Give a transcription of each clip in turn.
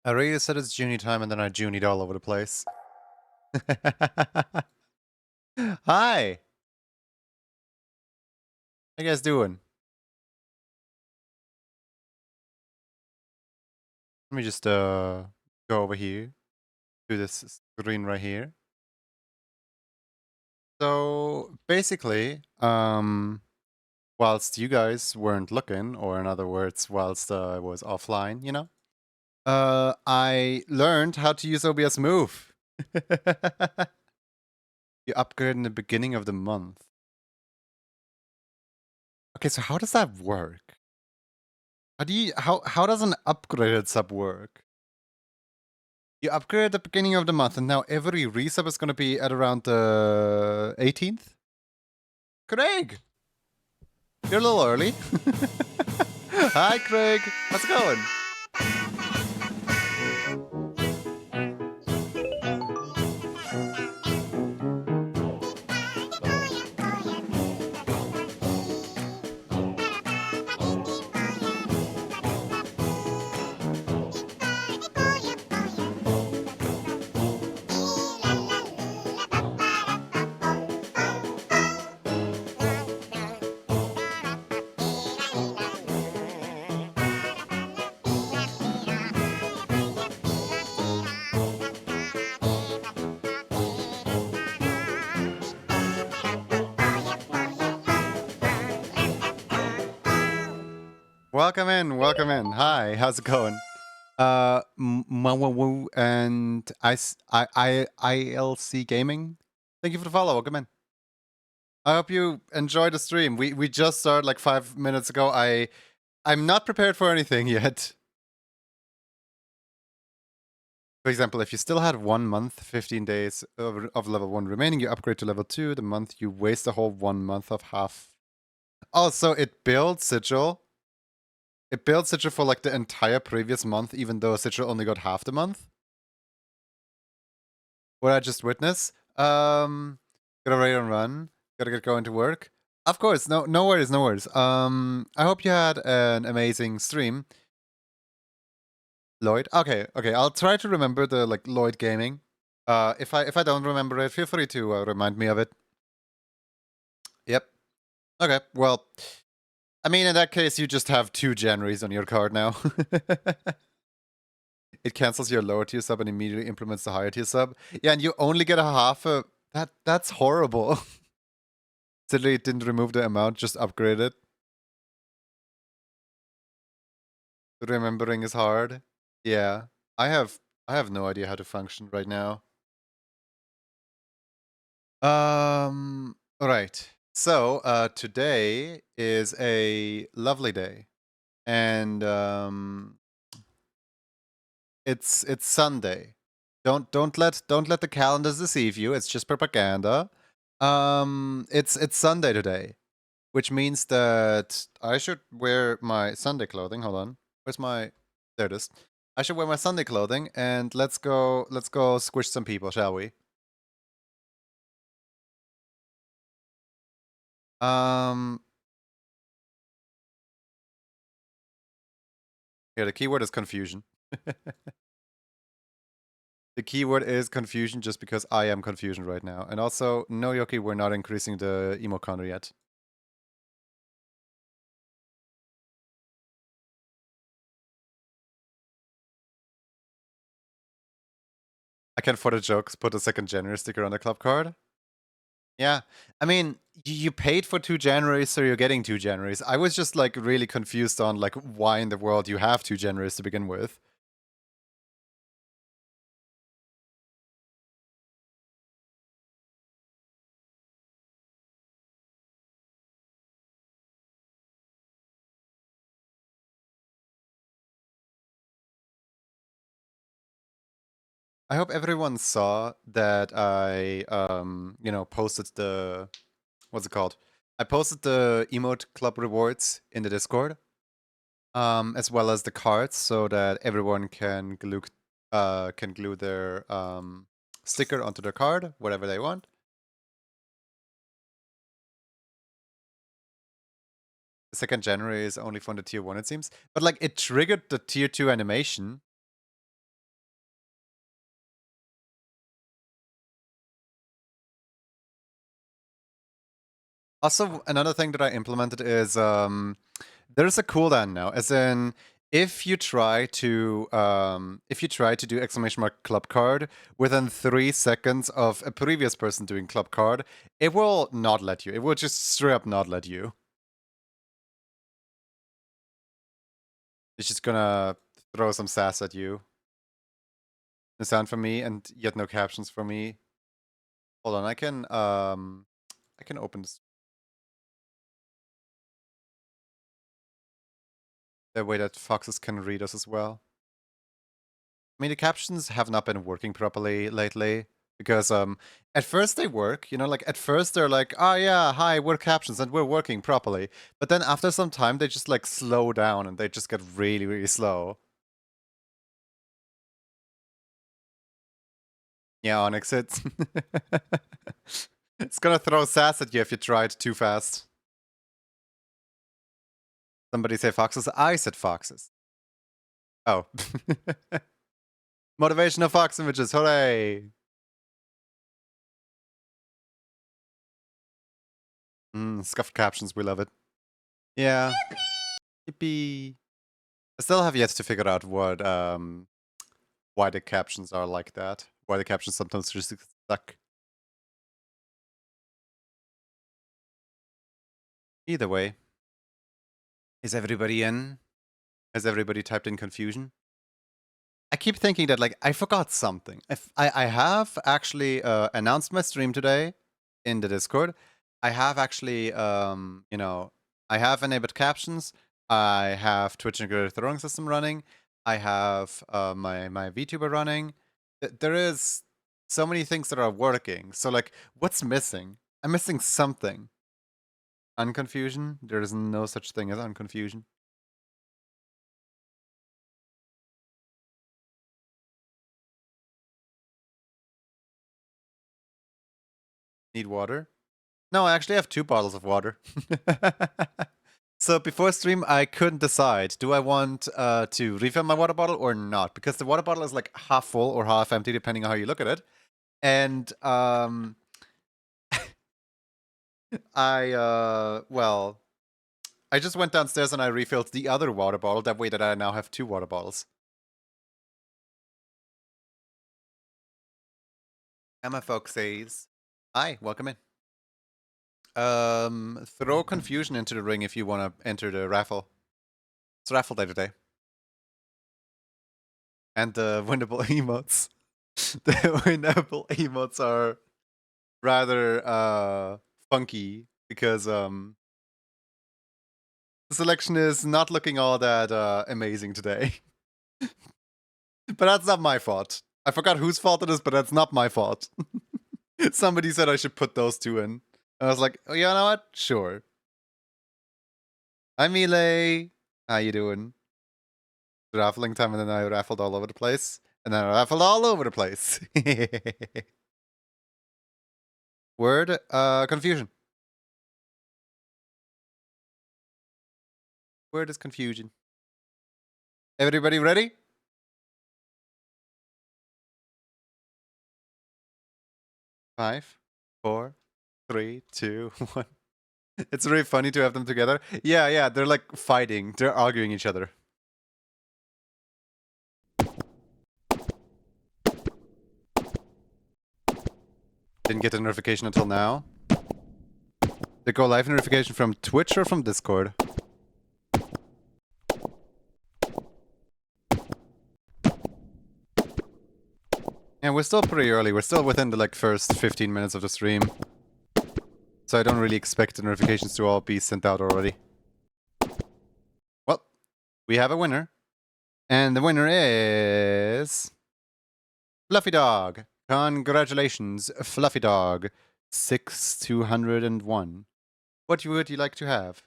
I really said it's Junie time and then I Junied all over the place. Hi! How you guys doing? Let me just go over here to this screen right here. So basically, whilst you guys weren't looking, or in other words, whilst I was offline, I learned how to use OBS Move. You upgrade in the beginning of the month. Okay, so how does that work? How does an upgraded sub work? You upgrade at the beginning of the month, and now every resub is gonna be at around the 18th? Craig! You're a little early. Hi, Craig. How's it going? Welcome in, welcome in. Hi, how's it going? And ILC Gaming. Thank you for the follow. Welcome in. I hope you enjoy the stream. We just started like 5 minutes ago. I'm not prepared for anything yet. For example, if you still had 1 month, 15 days of level 1 remaining, you upgrade to level 2. The month you waste a whole 1 month of half. Oh, so it builds Sigil. It builds Sigil for like the entire previous month, even though Sigil only got half the month. What I just witnessed. Gotta ready and run. Gotta get going to work. Of course, no worries, no worries. I hope you had an amazing stream. Lloyd. Okay, I'll try to remember the like Lloyd Gaming. If I don't remember it, feel free to remind me of it. Yep. Okay. Well, I mean, in that case, you just have 2 Januaries on your card now. It cancels your lower tier sub and immediately implements the higher tier sub. Yeah, and you only get a half a. That's horrible. Literally, it didn't remove the amount, just upgrade it. Remembering is hard. Yeah, I have no idea how to function right now. Right. So, today is a lovely day, and it's Sunday. Don't let the calendars deceive you. It's just propaganda. It's Sunday today, which means that I should wear my Sunday clothing. Hold on, where's my? There it is. I should wear my Sunday clothing, and let's go squish some people, shall we? Yeah, the keyword is confusion. The keyword is confusion just because I am confusion right now. And also, no Yoki, we're not increasing the emo counter yet. I can, for the jokes, put a second January sticker on the club card. Yeah, I mean, you paid for 2 Januaries, so you're getting 2 Januaries. I was just like really confused on like why in the world you have 2 Januaries to begin with. I hope everyone saw that I, posted the, what's it called? I posted the emote club rewards in the Discord, as well as the cards, so that everyone can glue their sticker onto their card, whatever they want. The 2nd January is only from the tier 1, it seems. But like, it triggered the tier 2 animation. Also, another thing that I implemented is there's a cooldown now, as in if you try to do exclamation mark club card within 3 seconds of a previous person doing club card, it will not let you. It will just straight up not let you. It's just gonna throw some sass at you. No sound from me, and yet no captions from me. Hold on, I can open this. That way that foxes can read us as well. I mean, the captions have not been working properly lately because at first they work, like at first they're like, oh yeah, hi, we're captions and we're working properly. But then after some time they just like slow down and they just get really, really slow. Yeah, Onyx, it's it's gonna throw sass at you if you try it too fast. Somebody say foxes. I said foxes. Oh. Motivational fox images, hooray! Scuffed captions, we love it. Yeah. Yippee. I still have yet to figure out what why the captions are like that. Why the captions sometimes just stuck. Either way. Is everybody in? Has everybody typed in confusion? I keep thinking that like I forgot something. I have actually announced my stream today in the Discord. I have actually I have enabled captions. I have Twitch integrated throwing system running. I have my VTuber running. There is so many things that are working. So like, what's missing? I'm missing something. Unconfusion? There is no such thing as unconfusion. Need water? No, I actually have 2 bottles of water. So before stream, I couldn't decide. Do I want to refill my water bottle or not? Because the water bottle is like half full or half empty, depending on how you look at it. And well, I just went downstairs and I refilled the other water bottle. That way that I now have 2 water bottles. Emma Folk says, hi, welcome in. Throw confusion into the ring if you want to enter the raffle. It's raffle day today. And the winnable emotes. The winnable emotes are rather funky because the selection is not looking all that amazing today. But that's not my fault. I forgot whose fault it is, but that's not my fault. Somebody said I should put those 2 in. And I was like, oh, you know what? Sure. Hi, Melee. How you doing? Raffling time, and then I raffled all over the place. And then I raffled all over the place. Word, confusion. Word is confusion. Everybody ready? Five, 4, 3, 2, 1. It's really funny to have them together. Yeah, they're like fighting. They're arguing each other. Didn't get a notification until now. Did go live notification from Twitch or from Discord? Yeah, we're still pretty early. We're still within the like first 15 minutes of the stream. So I don't really expect the notifications to all be sent out already. Well, we have a winner. And the winner is... Fluffy Dog. Congratulations, Fluffy Dog. 6201. What would you like to have?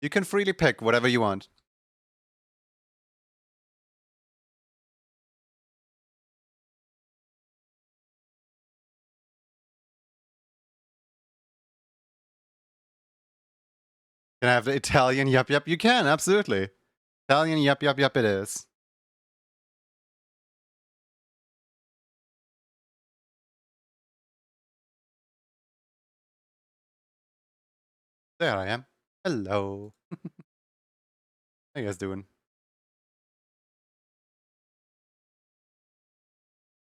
You can freely pick whatever you want. Can I have the Italian yup yup? You can, absolutely. Italian yup yup yup it is. There I am. Hello. How you guys doing?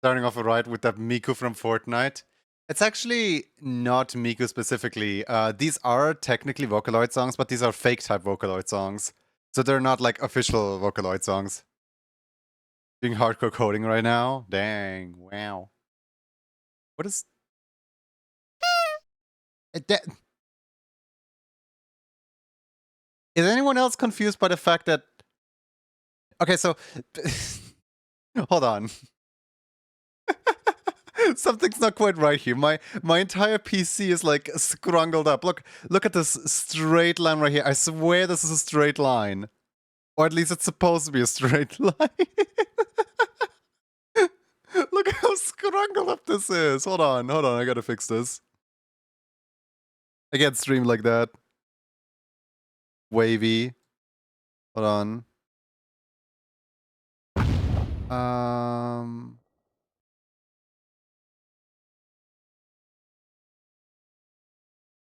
Starting off right with that Miku from Fortnite. It's actually not Miku specifically. These are technically Vocaloid songs, but these are fake type Vocaloid songs. So they're not like official Vocaloid songs. Doing hardcore coding right now? Dang, wow. What is... That... Is anyone else confused by the fact that... Okay, so... Hold on. Something's not quite right here. My entire PC is like scrungled up. Look at this straight line right here. I swear this is a straight line. Or at least it's supposed to be a straight line. Look how scrungled up this is. Hold on, I gotta fix this. I can't stream like that. Wavy. Hold on.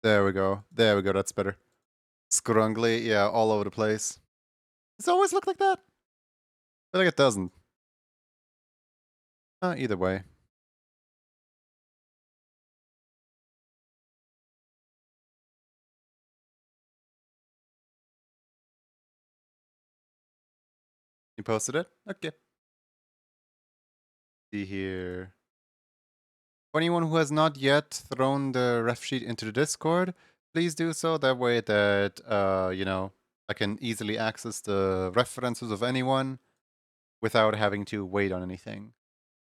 There we go. There we go, that's better. Scrungly, yeah, all over the place. Does it always look like that? I feel like it doesn't. Either way. You posted it? Okay. See here. For anyone who has not yet thrown the ref sheet into the Discord, please do so. That way that, you know, I can easily access the references of anyone without having to wait on anything.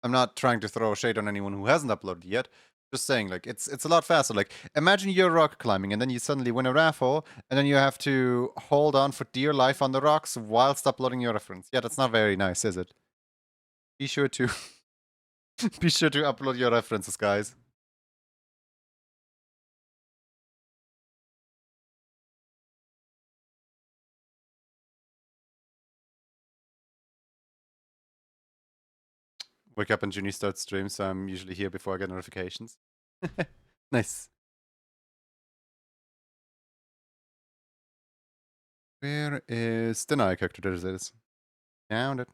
I'm not trying to throw shade on anyone who hasn't uploaded yet. Just saying, like, it's a lot faster. Like, imagine you're rock climbing and then you suddenly win a raffle and then you have to hold on for dear life on the rocks whilst uploading your reference. Yeah, that's not very nice, is it? Be sure to be sure to upload your references, guys. Wake up and Junie starts stream, so I'm usually here before I get notifications. Nice. Where is the Naya character? There it is. Found it.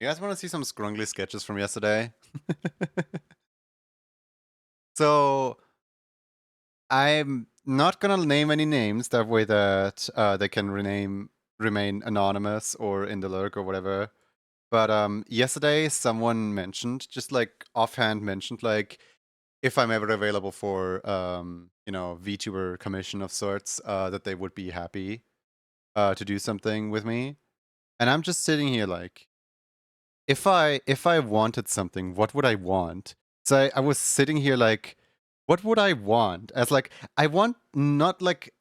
You guys want to see some scrungly sketches from yesterday? So, I'm not gonna name any names, that way that they can remain anonymous or in the lurk or whatever. But yesterday someone mentioned, just like offhand mentioned, like if I'm ever available for you know, VTuber commission of sorts, that they would be happy to do something with me. And I'm just sitting here like, if I wanted something, what would I want? So I was sitting here like, what would I want? As like, I want not like,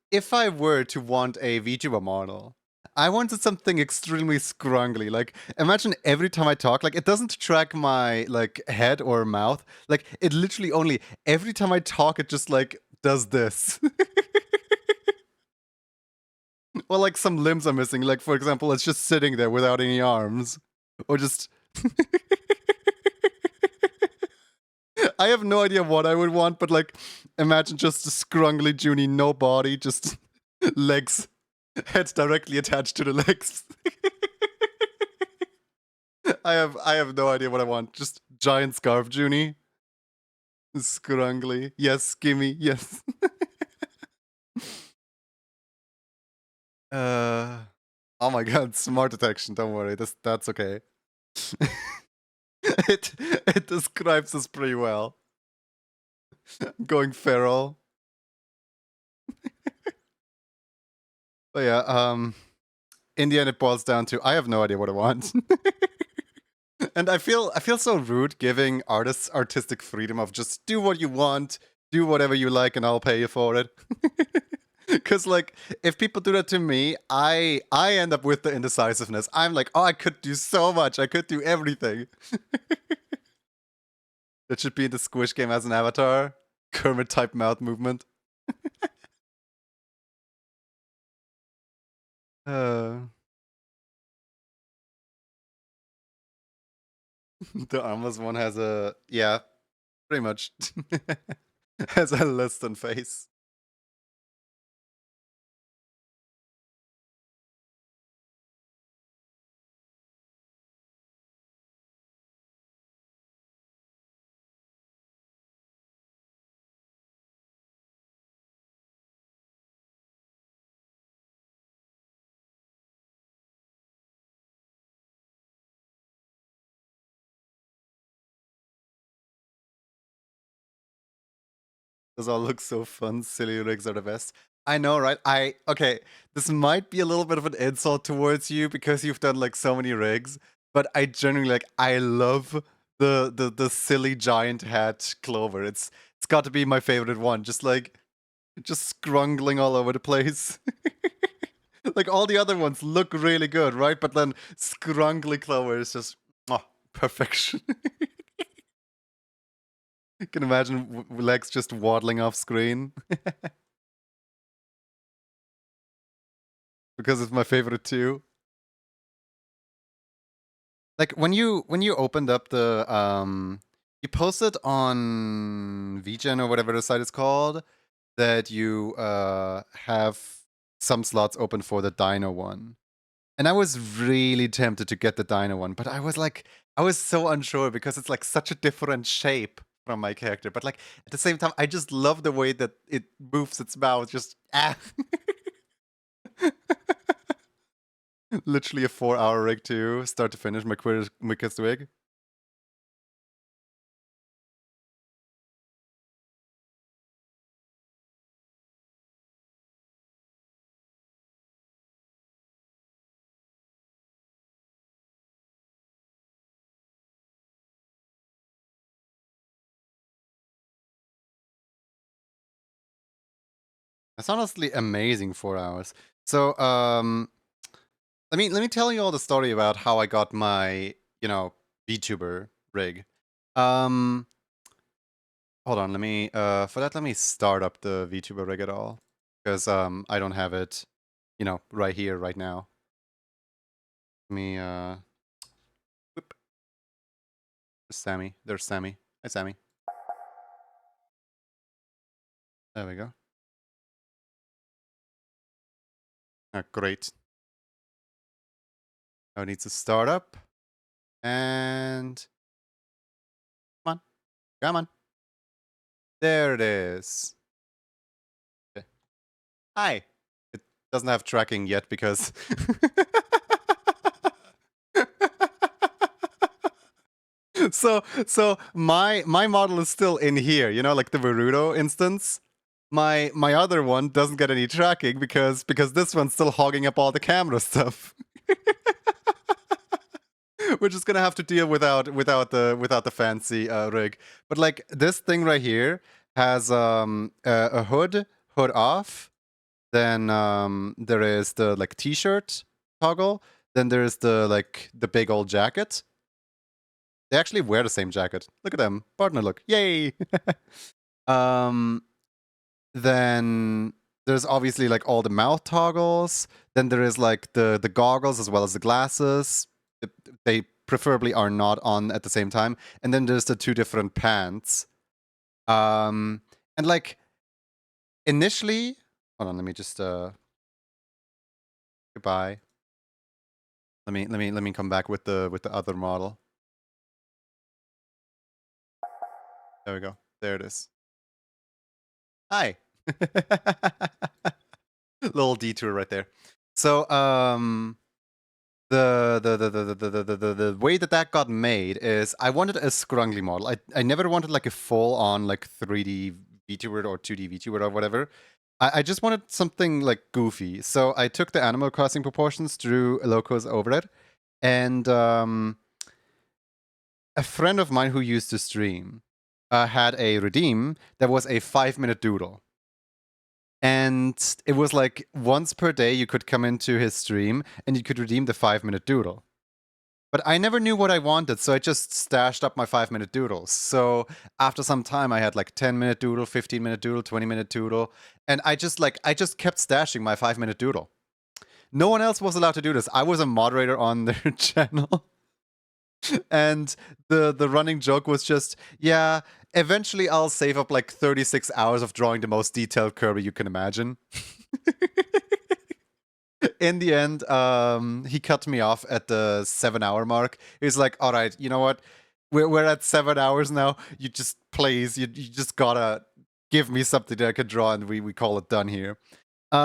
if I were to want a VTuber model, I wanted something extremely scrungly. Like, imagine every time I talk, like, it doesn't track my like head or mouth. Like, it literally only every time I talk, it just like does this. Or like some limbs are missing. Like, for example, it's just sitting there without any arms, or just. I have no idea what I would want, but like, imagine just a scrungly Junie, no body, just legs, head directly attached to the legs. I have no idea what I want. Just giant scarf Junie. Scrungly. Yes, gimme, yes. Oh my god, smart detection, don't worry, that's okay. it describes us pretty well. Going feral. But yeah, in the end it boils down to I have no idea what I want. And I feel so rude giving artists artistic freedom of just do what you want, do whatever you like, and I'll pay you for it. Because like, if people do that to me, I end up with the indecisiveness. I'm like, oh, I could do so much. I could do everything. That should be in the Squish game as an avatar. Kermit type mouth movement. Uh, the armless one has a, yeah, pretty much has a Liston face. Those all look so fun. Silly rigs are the best. I know, right? Okay, this might be a little bit of an insult towards you because you've done like so many rigs, but I genuinely like I love the silly giant hat clover. It's got to be my favorite one. Just scrungling all over the place. Like all the other ones look really good, right? But then scrungly clover is just perfection. You can imagine legs just waddling off screen. Because it's my favorite too. Like when you opened up the you posted on VGen or whatever the site is called that you have some slots open for the Dino one. And I was really tempted to get the Dino one, but I was so unsure because it's like such a different shape from my character. But like at the same time, I just love the way that it moves its mouth. Just literally a 4-hour rig too, start to finish, my quickest wig. That's honestly amazing 4 hours. So let me tell you all the story about how I got my, VTuber rig. Hold on, let me start up the VTuber rig at all. Because I don't have it, right here, right now. Let me whoop. Sammy. There's Sammy. Hi Sammy. There we go. Great. Now it needs to start up. And come on. Come on. There it is. Okay. Hi. It doesn't have tracking yet because so my model is still in here, like the Verudo instance. My other one doesn't get any tracking because this one's still hogging up all the camera stuff. We're just gonna have to deal without the fancy rig. But like this thing right here has a hood off. Then there is the like t-shirt toggle. Then there's the big old jacket. They actually wear the same jacket. Look at them. Partner look. Yay! Then there's obviously like all the mouth toggles. Then there is like the goggles as well as the glasses. They preferably are not on at the same time. And then there's the two different pants. And like initially, hold on, let me just goodbye. Let me come back with the other model. There we go. There it is. Hi. Little detour right there. So the way that got made is I wanted a scrungly model. I never wanted like a full on like 3D VTuber or 2D VTuber or whatever. I just wanted something like goofy. So I took the Animal Crossing proportions, drew locos over it, and a friend of mine who used to stream had a redeem that was a 5-minute doodle. And it was like once per day you could come into his stream and you could redeem the 5-minute doodle. But I never knew what I wanted, so I just stashed up my 5-minute doodles. So after some time, I had like 10-minute doodle, 15-minute doodle, 20-minute doodle, and I just kept stashing my 5-minute doodle. No one else was allowed to do this. I was a moderator on their channel. And the running joke was just, yeah, eventually I'll save up like 36 hours of drawing the most detailed Kirby you can imagine. In the end, he cut me off at the 7-hour mark. He's like, all right, you know what? We're at 7 hours now. You just, please, you just gotta give me something that I can draw and we call it done here.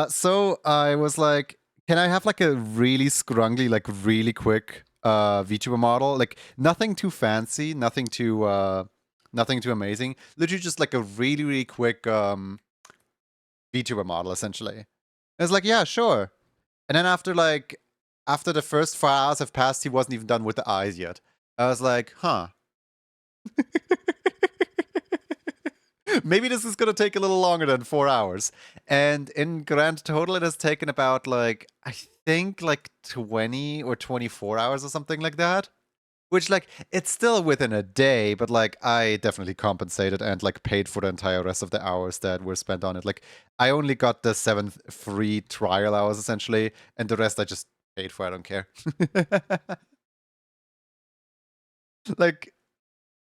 So I was like, can I have like a really scrungly, like really quick VTuber model? Like nothing too fancy, nothing too amazing. Literally just like a really, really quick VTuber model, essentially. I was like, yeah, sure. And then after the first 4 hours have passed, he wasn't even done with the eyes yet. I was like, huh. Maybe this is gonna take a little longer than 4 hours. And in grand total, it has taken about like, I think like 20 or 24 hours or something like that. Which like, it's still within a day, but like I definitely compensated and like paid for the entire rest of the hours that were spent on it. Like I only got the 7 free trial hours essentially, and the rest I just paid for, I don't care. Like,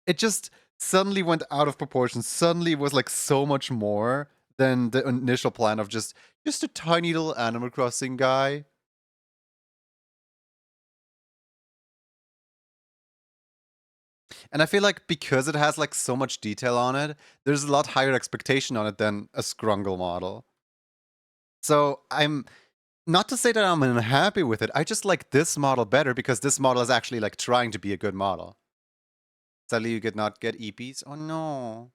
it just suddenly went out of proportion. Suddenly it was like so much more than the initial plan of just a tiny little Animal Crossing guy. And I feel like because it has like so much detail on it, there's a lot higher expectation on it than a Scrungle model. So I'm not to say that I'm unhappy with it. I just like this model better because this model is actually like trying to be a good model. Sadly, you could not get EPs. Oh no.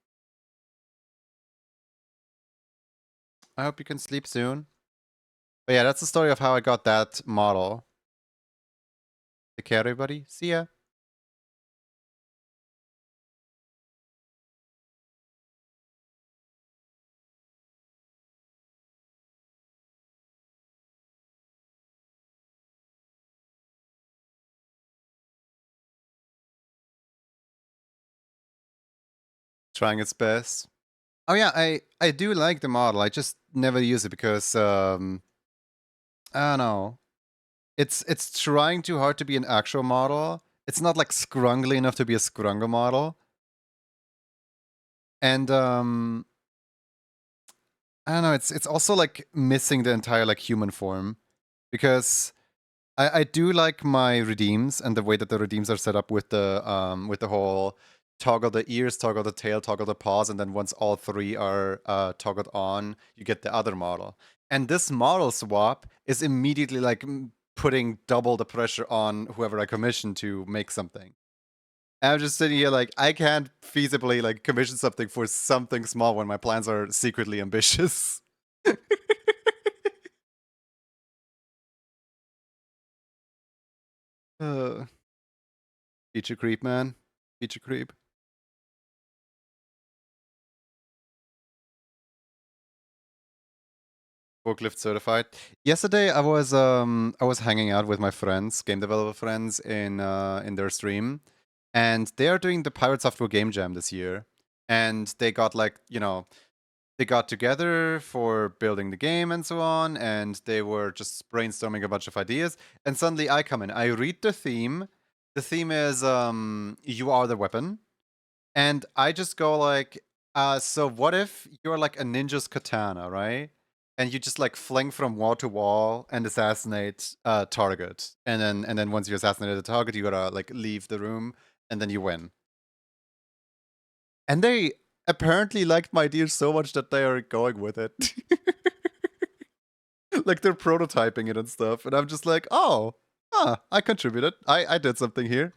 I hope you can sleep soon. But yeah, that's the story of how I got that model. Take care, everybody. See ya. Trying its best. Oh yeah, I do like the model. I just never use it because I don't know. It's trying too hard to be an actual model. It's not like scrungly enough to be a scrungle model. And I don't know, it's also like missing the entire like human form. Because I do like my redeems and the way that the redeems are set up with the whole toggle the ears, toggle the tail, toggle the paws, and then once all three are toggled on, you get the other model. And this model swap is immediately like putting double the pressure on whoever I commission to make something. And I'm just sitting here like I can't feasibly like commission something for something small when my plans are secretly ambitious. uh, feature creep, man. Feature creep. Forklift certified. Yesterday I was hanging out with my friends, game developer friends in their stream, and they are doing the Pirate Software Game Jam this year. And they got like, they got together for building the game and so on, and they were just brainstorming a bunch of ideas. And suddenly I come in. I read the theme. The theme is you are the weapon. And I just go like, so what if you're like a ninja's katana, right? And you just like fling from wall to wall and assassinate a target. And then once you assassinate the target, you gotta like leave the room and then you win. And they apparently liked my idea so much that they are going with it. Like they're prototyping it and stuff. And I'm just like, oh, I contributed. I did something here.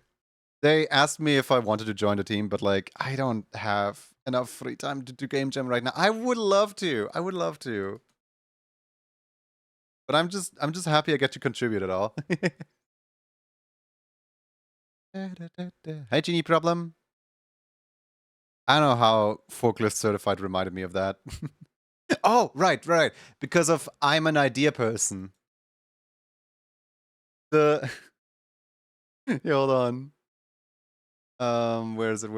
They asked me if I wanted to join the team, but like I don't have enough free time to do game jam right now. I would love to. I would love to. But I'm just happy I get to contribute at all. Hey Genie problem. I don't know how forklift certified reminded me of that. Oh, right. Because of I'm an idea person. The yeah, hold on. Where is it?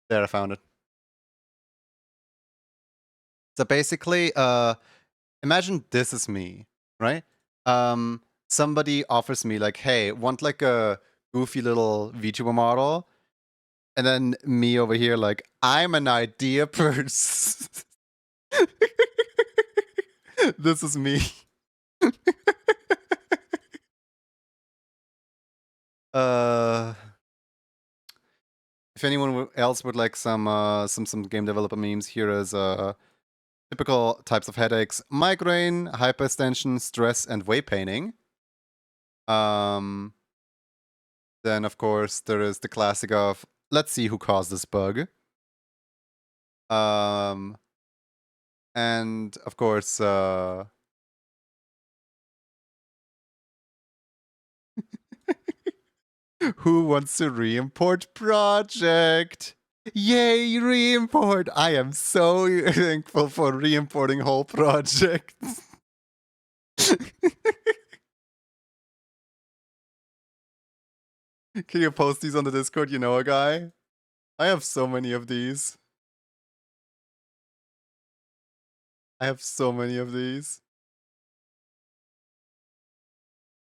There, I found it. So basically, imagine this is me, right? Somebody offers me like, hey, want like a goofy little VTuber model? And then me over here like, I'm an idea person. This is me. If anyone else would like some game developer memes, here is typical types of headaches: migraine, hyperextension, stress, and weight painting. Then of course there is the classic of let's see who caused this bug. And of course who wants to re-import project? Yay, re-import! I am so thankful for re-importing whole projects. Can you post these on the Discord? You know a guy? I have so many of these. I have so many of these.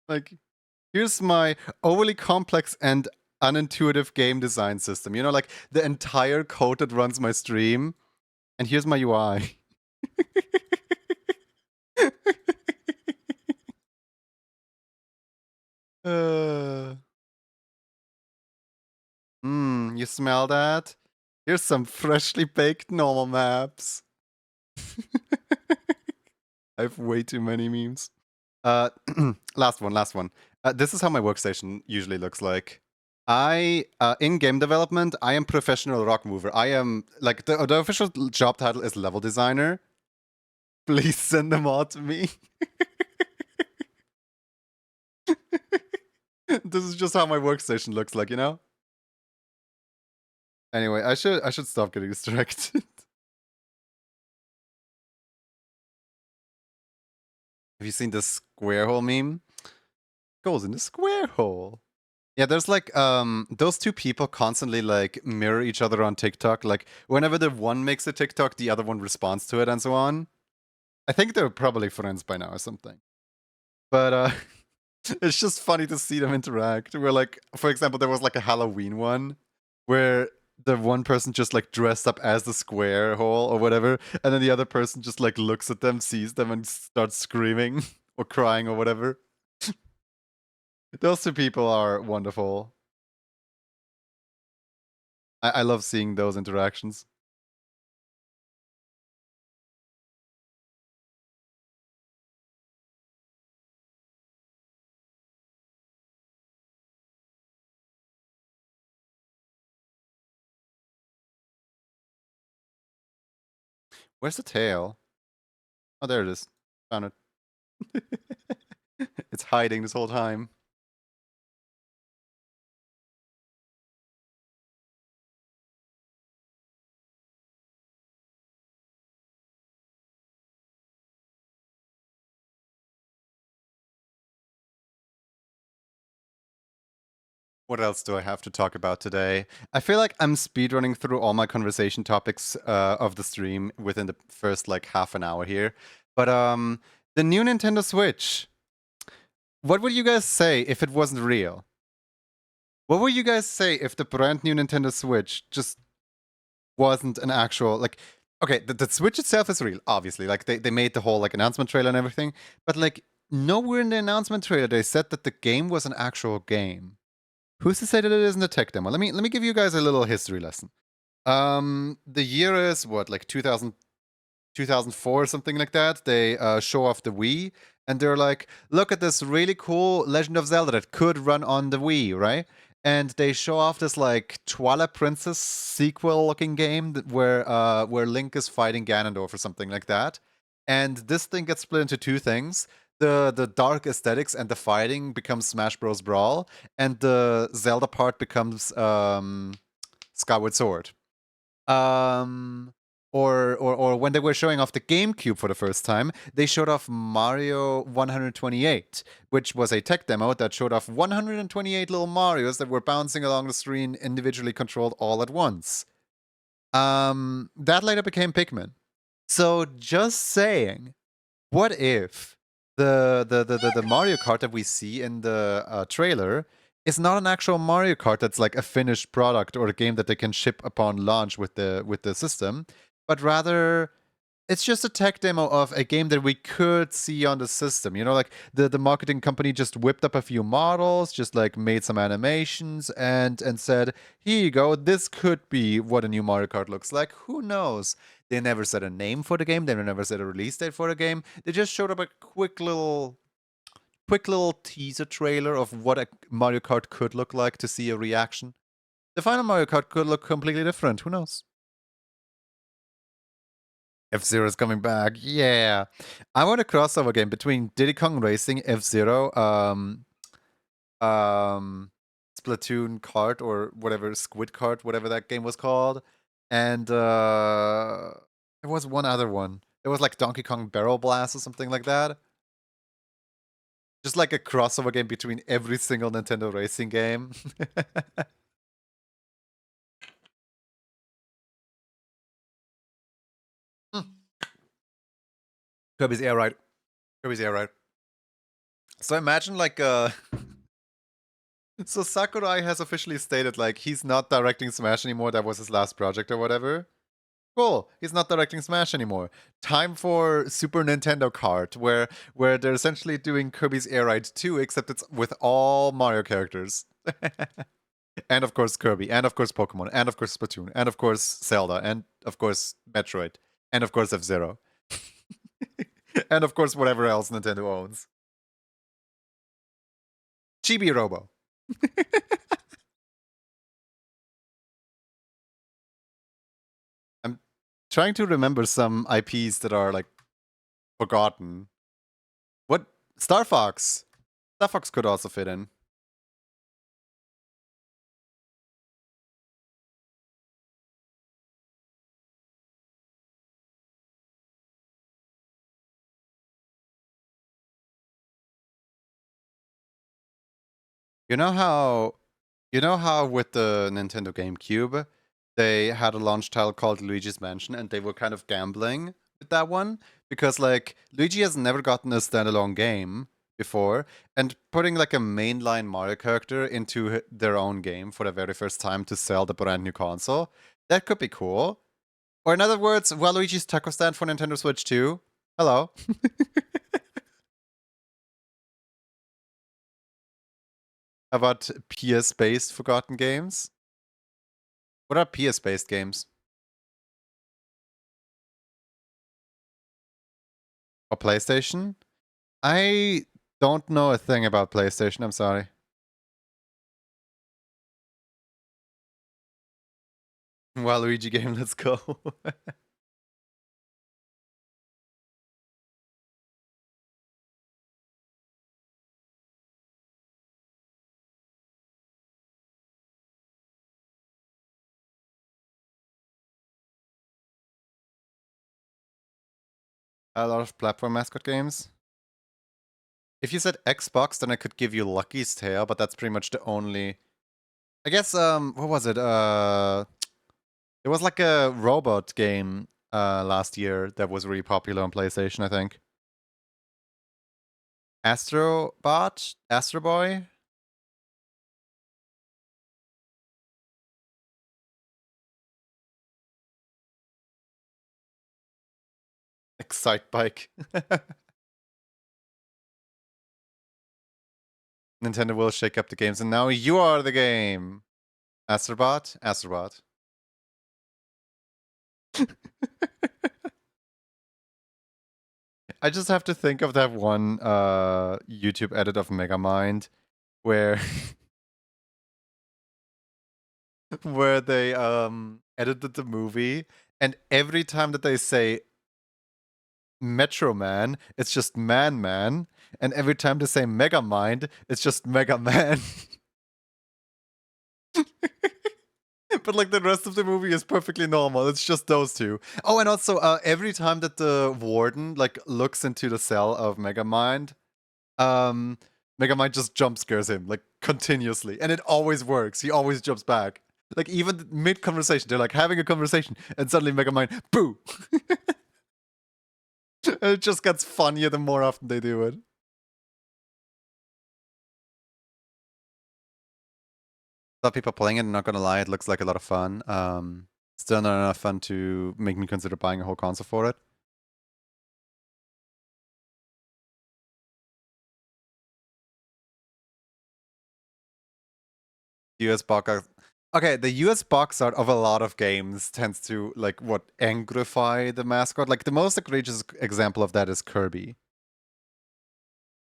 Like, here's my overly complex and unintuitive game design system. You know, like the entire code that runs my stream. And here's my UI. You smell that? Here's some freshly baked normal maps. I have way too many memes. Last one. This is how my workstation usually looks like. In game development, I am professional rock mover. I am, like, the official job title is level designer. Please send them all to me. This is just how my workstation looks like, you know? Anyway, I should stop getting distracted. Have you seen the square hole meme? Goes in the square hole. Yeah, there's like those two people constantly like mirror each other on TikTok. Like whenever the one makes a TikTok, the other one responds to it and so on. I think they're probably friends by now or something. But it's just funny to see them interact. Where like, for example, there was like a Halloween one where the one person just like dressed up as the square hole or whatever, and then the other person just like looks at them, sees them, and starts screaming or crying or whatever. Those two people are wonderful. I love seeing those interactions. Where's the tail? Oh, there it is. Found it. It's hiding this whole time. What else do I have to talk about today? I feel like I'm speedrunning through all my conversation topics of the stream within the first like half an hour here. But the new Nintendo Switch. What would you guys say if it wasn't real? What would you guys say if the brand new Nintendo Switch just wasn't an actual like okay, the Switch itself is real, obviously. Like they made the whole like announcement trailer and everything, but like nowhere in the announcement trailer they said that the game was an actual game. Who's to say that it isn't a tech demo? Let me give you guys a little history lesson. The year is what, like 2004 or something like that. They show off the Wii, and they're like, look at this really cool Legend of Zelda that could run on the Wii, right? And they show off this like Twilight Princess sequel looking game where Link is fighting Ganondorf or something like that. And this thing gets split into two things. The dark aesthetics and the fighting becomes Smash Bros. Brawl, and the Zelda part becomes Skyward Sword. Or when they were showing off the GameCube for the first time, they showed off Mario 128, which was a tech demo that showed off 128 little Marios that were bouncing along the screen individually controlled all at once. That later became Pikmin. So just saying, what if the Mario Kart that we see in the trailer is not an actual Mario Kart that's like a finished product or a game that they can ship upon launch with the system, but rather it's just a tech demo of a game that we could see on the system. You know, like the marketing company just whipped up a few models, just like made some animations and said, "Here you go. This could be what a new Mario Kart looks like. Who knows?" They never said a name for the game. They never said a release date for the game. They just showed up a quick little teaser trailer of what a Mario Kart could look like to see a reaction. The final Mario Kart could look completely different. Who knows? F-Zero is coming back. Yeah. I want a crossover game between Diddy Kong Racing, F-Zero, Splatoon Kart or whatever, Squid Kart, whatever that game was called. And there was one other one. It was like Donkey Kong Barrel Blast or something like that. Just like a crossover game between every single Nintendo racing game. Kirby's Air Ride. Kirby's Air Ride. So imagine like so Sakurai has officially stated like he's not directing Smash anymore. That was his last project or whatever. Cool. He's not directing Smash anymore. Time for Super Nintendo Kart, where they're essentially doing Kirby's Air Ride 2, except it's with all Mario characters. And of course Kirby, and of course Pokemon, and of course Splatoon, and of course Zelda, and of course Metroid, and of course F-Zero. And of course whatever else Nintendo owns. Chibi Robo. I'm trying to remember some IPs that are like forgotten. What? Star Fox. Star Fox could also fit in. You know how with the Nintendo GameCube, they had a launch title called Luigi's Mansion, and they were kind of gambling with that one because like Luigi has never gotten a standalone game before, and putting like a mainline Mario character into their own game for the very first time to sell the brand new console, that could be cool. Or in other words, Waluigi's Taco Stand for Nintendo Switch 2. Hello. How about PS-based forgotten games? What are PS-based games? Or PlayStation? I don't know a thing about PlayStation, I'm sorry. Waluigi game, let's go. A lot of platform mascot games. If you said Xbox, then I could give you Lucky's Tale, but that's pretty much the only. I guess what was it? It was like a robot game last year that was really popular on PlayStation, I think. Astrobot? Astro Boy? Excite Bike. Nintendo will shake up the games, and now you are the game. Astrobot? Astrobot. I just have to think of that one YouTube edit of Megamind where where they edited the movie, and every time that they say Metro Man, it's just Man Man, and every time they say Megamind, it's just Mega Man. But like the rest of the movie is perfectly normal. It's just those two. Oh, and also every time that the warden like looks into the cell of Megamind, Megamind just jump scares him like continuously, and it always works. He always jumps back. Like even mid conversation, they're like having a conversation, and suddenly Megamind, boo. It just gets funnier the more often they do it. A lot of people playing it, not gonna lie, it looks like a lot of fun. Still not enough fun to make me consider buying a whole console for it. US box art. Okay, the US box art of a lot of games tends to, like, what, angrify the mascot? Like, the most egregious example of that is Kirby.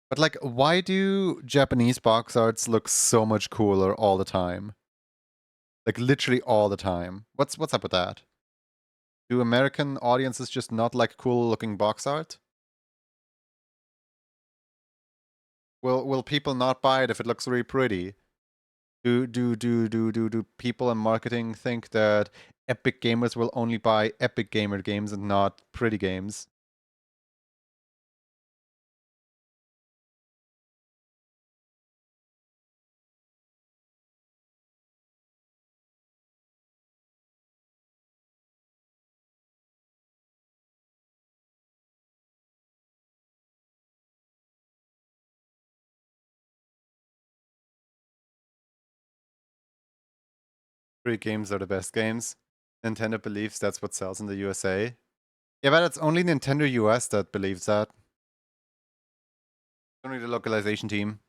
But, like, why do Japanese box arts look so much cooler all the time? Like, literally all the time. What's up with that? Do American audiences just not like cool-looking box art? Will people not buy it if it looks really pretty? Do people in marketing think that epic gamers will only buy epic gamer games and not pretty games? Free games are the best games. Nintendo believes that's what sells in the USA. Yeah, but it's only Nintendo US that believes that. Only the localization team.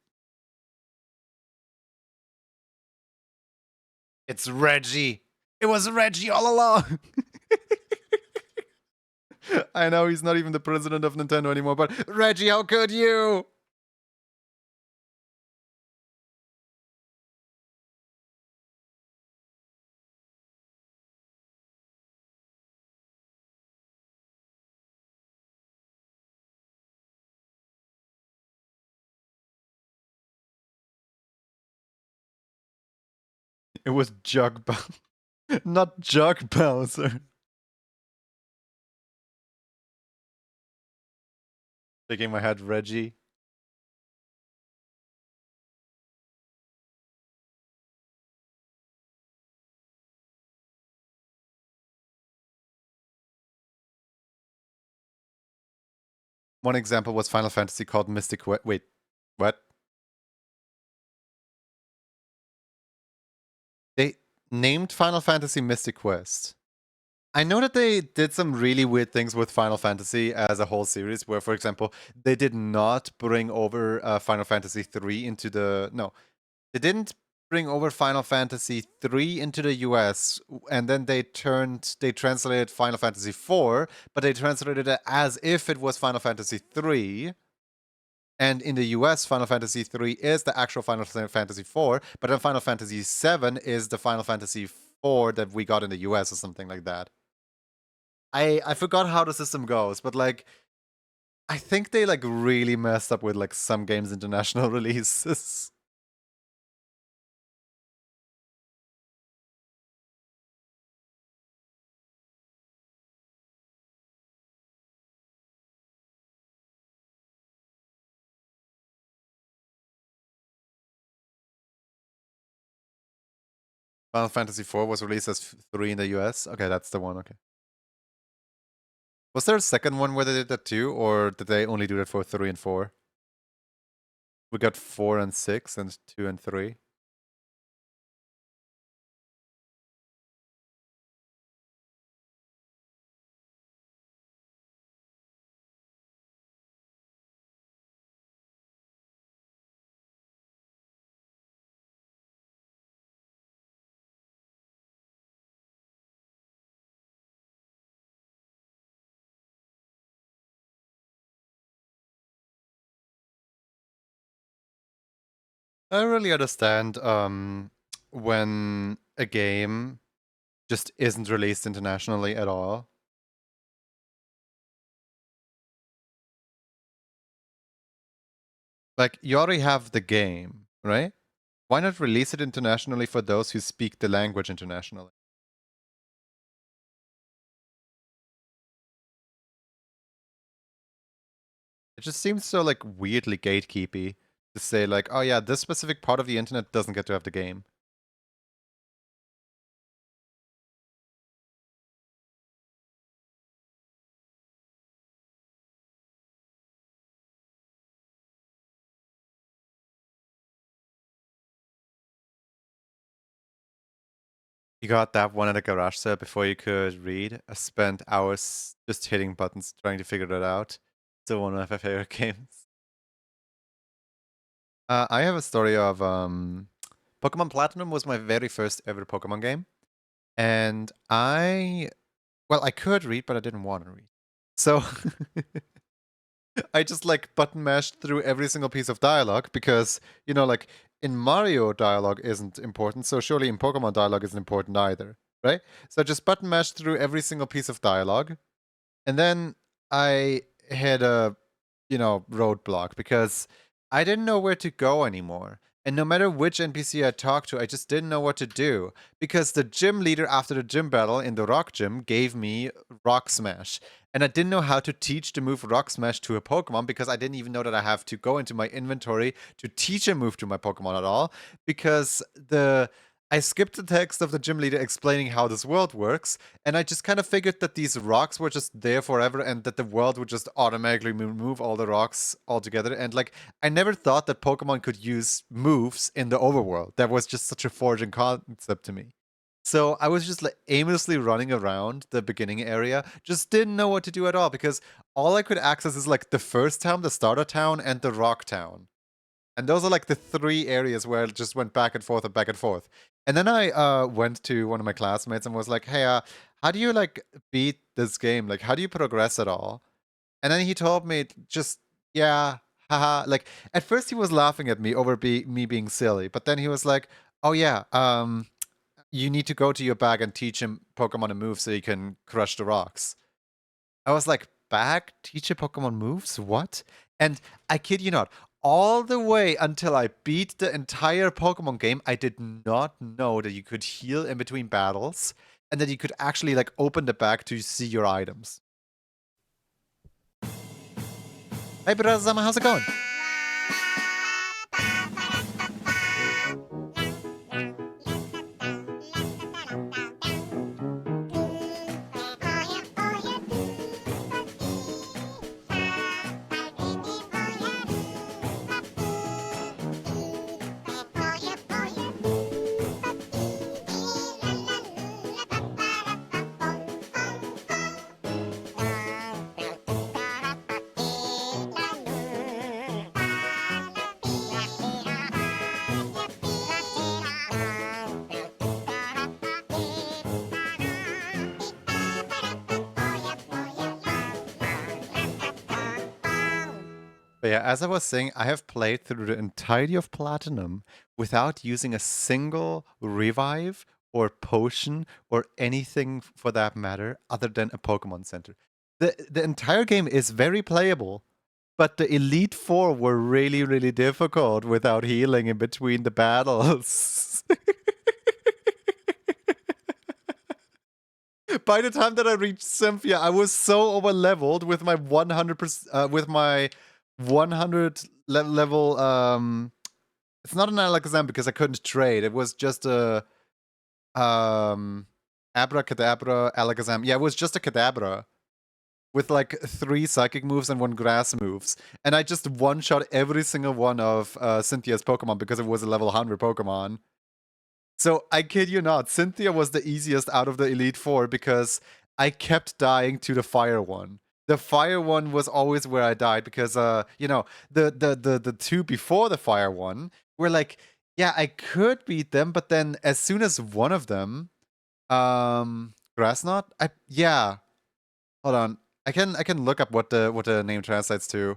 It's Reggie. It was Reggie all along. I know he's not even the president of Nintendo anymore, but Reggie, how could you? It was Jug Bowser, not Jug Bowser. Shaking my head, Reggie. One example was Final Fantasy called Mystic Quest. Wait, what? They named Final Fantasy Mystic Quest. I know that they did some really weird things with Final Fantasy as a whole series, where, for example, they did not bring over Final Fantasy 3 into the. No, they didn't bring over Final Fantasy 3 into the US, and then they translated Final Fantasy 4, but they translated it as if it was Final Fantasy 3. And in the US, Final Fantasy 3 is the actual Final Fantasy 4, but then Final Fantasy 7 is the Final Fantasy 4 that we got in the US or something like that. I forgot how the system goes, but like I think they like really messed up with like some games international releases. Final Fantasy 4 was released as 3 in the US. Okay, that's the one. Okay. Was there a second one where they did that too, or did they only do that for 3 and 4? We got 4 and 6 and 2 and 3. I don't really understand when a game just isn't released internationally at all. Like, you already have the game, right? Why not release it internationally for those who speak the language internationally? It just seems so like weirdly gatekeepy to say like, oh yeah, this specific part of the internet doesn't get to have the game. You got that one at a garage sale before you could read. I spent hours just hitting buttons trying to figure that out. Still one of my favorite games. I have a story of Pokemon Platinum was my very first ever Pokemon game. And I could read, but I didn't want to read. So I just like button mashed through every single piece of dialogue because, like in Mario dialogue isn't important, so surely in Pokemon dialogue isn't important either, right? So I just button mashed through every single piece of dialogue. And then I had a, roadblock because I didn't know where to go anymore. And no matter which NPC I talked to, I just didn't know what to do. Because the gym leader after the gym battle in the rock gym gave me Rock Smash. And I didn't know how to teach the move Rock Smash to a Pokemon because I didn't even know that I have to go into my inventory to teach a move to my Pokemon at all. Because I skipped the text of the gym leader explaining how this world works, and I just kind of figured that these rocks were just there forever and that the world would just automatically remove all the rocks altogether. And like, I never thought that Pokemon could use moves in the overworld. That was just such a foreign concept to me. So I was just like aimlessly running around the beginning area, just didn't know what to do at all because all I could access is like the first town, the starter town, and the rock town. And those are like the three areas where it just went back and forth and back and forth. And then I went to one of my classmates and was like, hey, how do you like beat this game? Like, how do you progress at all? And then he told me just, yeah, haha. Like, at first he was laughing at me over me being silly, but then he was like, oh yeah, you need to go to your bag and teach him Pokemon a move so he can crush the rocks. I was like, bag? Teach a Pokemon moves? What? And I kid you not, all the way until I beat the entire Pokemon game, I did not know that you could heal in between battles and that you could actually like open the bag to see your items. Hey, Brazama, how's it going? But yeah, as I was saying, I have played through the entirety of Platinum without using a single revive or potion or anything for that matter other than a Pokemon Center. The entire game is very playable, but the Elite Four were really, really difficult without healing in between the battles. By the time that I reached Cynthia, I was so over leveled with my 100%, with my 100 level. It's not an Alakazam because I couldn't trade. It was just a Abracadabra Alakazam. Yeah, it was just a Kadabra with like 3 psychic moves and 1 grass moves. And I just one-shot every single one of Cynthia's Pokemon because it was a level 100 Pokemon. So I kid you not, Cynthia was the easiest out of the Elite Four because I kept dying to the fire one. The fire one was always where I died because the two before the fire one were like, yeah, I could beat them, but then as soon as one of them, Grassnot, hold on. I can look up what the name translates to.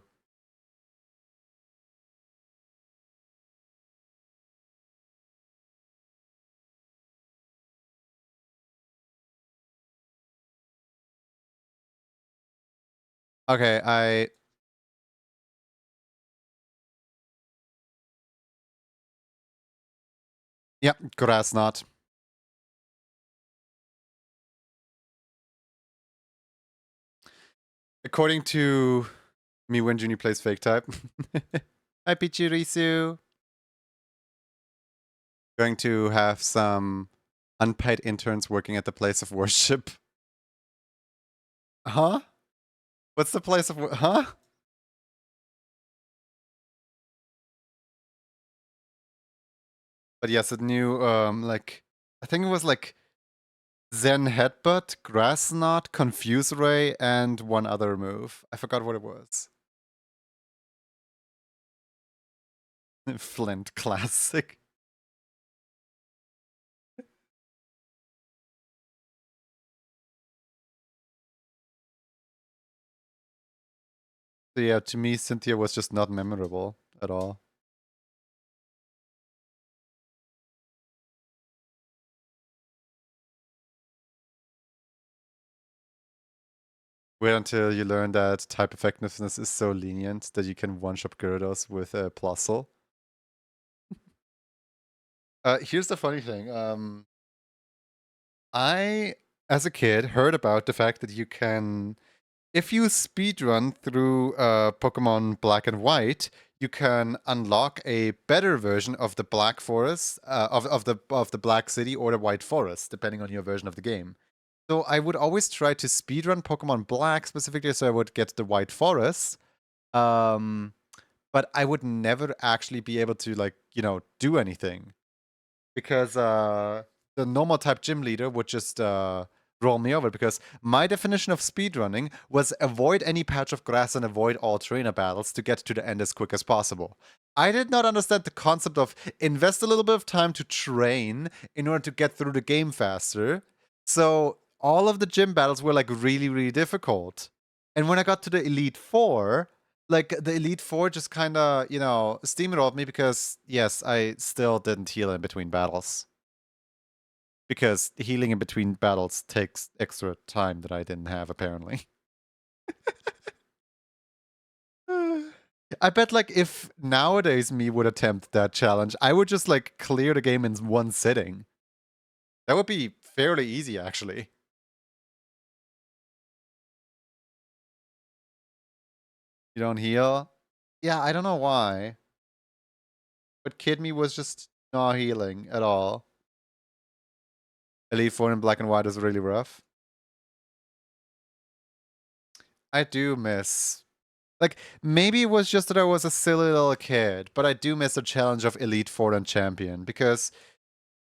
Okay, yep, Grassnot. According to me, when Juni plays fake type. Hi, Pichirisu. Going to have some unpaid interns working at the place of worship. Huh? What's the place of huh? But yes, a new like I think it was like Zen Headbutt, Grass Knot, Confuse Ray, and one other move. I forgot what it was. Flint Classic. So yeah, to me, Cynthia was just not memorable at all. Wait until you learn that type effectiveness is so lenient that you can one-shot Gyarados with a Plusle. Here's the funny thing. I, as a kid, heard about the fact that you can, if you speedrun through Pokemon Black and White, you can unlock a better version of the Black Forest, of the Black City or the White Forest, depending on your version of the game. So I would always try to speedrun Pokemon Black specifically, so I would get the White Forest. Um, but I would never actually be able to do anything because the normal type gym leader would just roll me over because my definition of speedrunning was avoid any patch of grass and avoid all trainer battles to get to the end as quick as possible. I did not understand the concept of invest a little bit of time to train in order to get through the game faster. So all of the gym battles were like really, really difficult. And when I got to the Elite Four, like the Elite Four just kind of, steamrolled me because, yes, I still didn't heal in between battles. Because healing in between battles takes extra time that I didn't have, apparently. I bet, like, if nowadays me would attempt that challenge, I would just, like, clear the game in one sitting. That would be fairly easy, actually. You don't heal? Yeah, I don't know why. But Kid Me was just not healing at all. Elite Four in Black and White is really rough. I do miss. Like, maybe it was just that I was a silly little kid, but I do miss the challenge of Elite Four and Champion because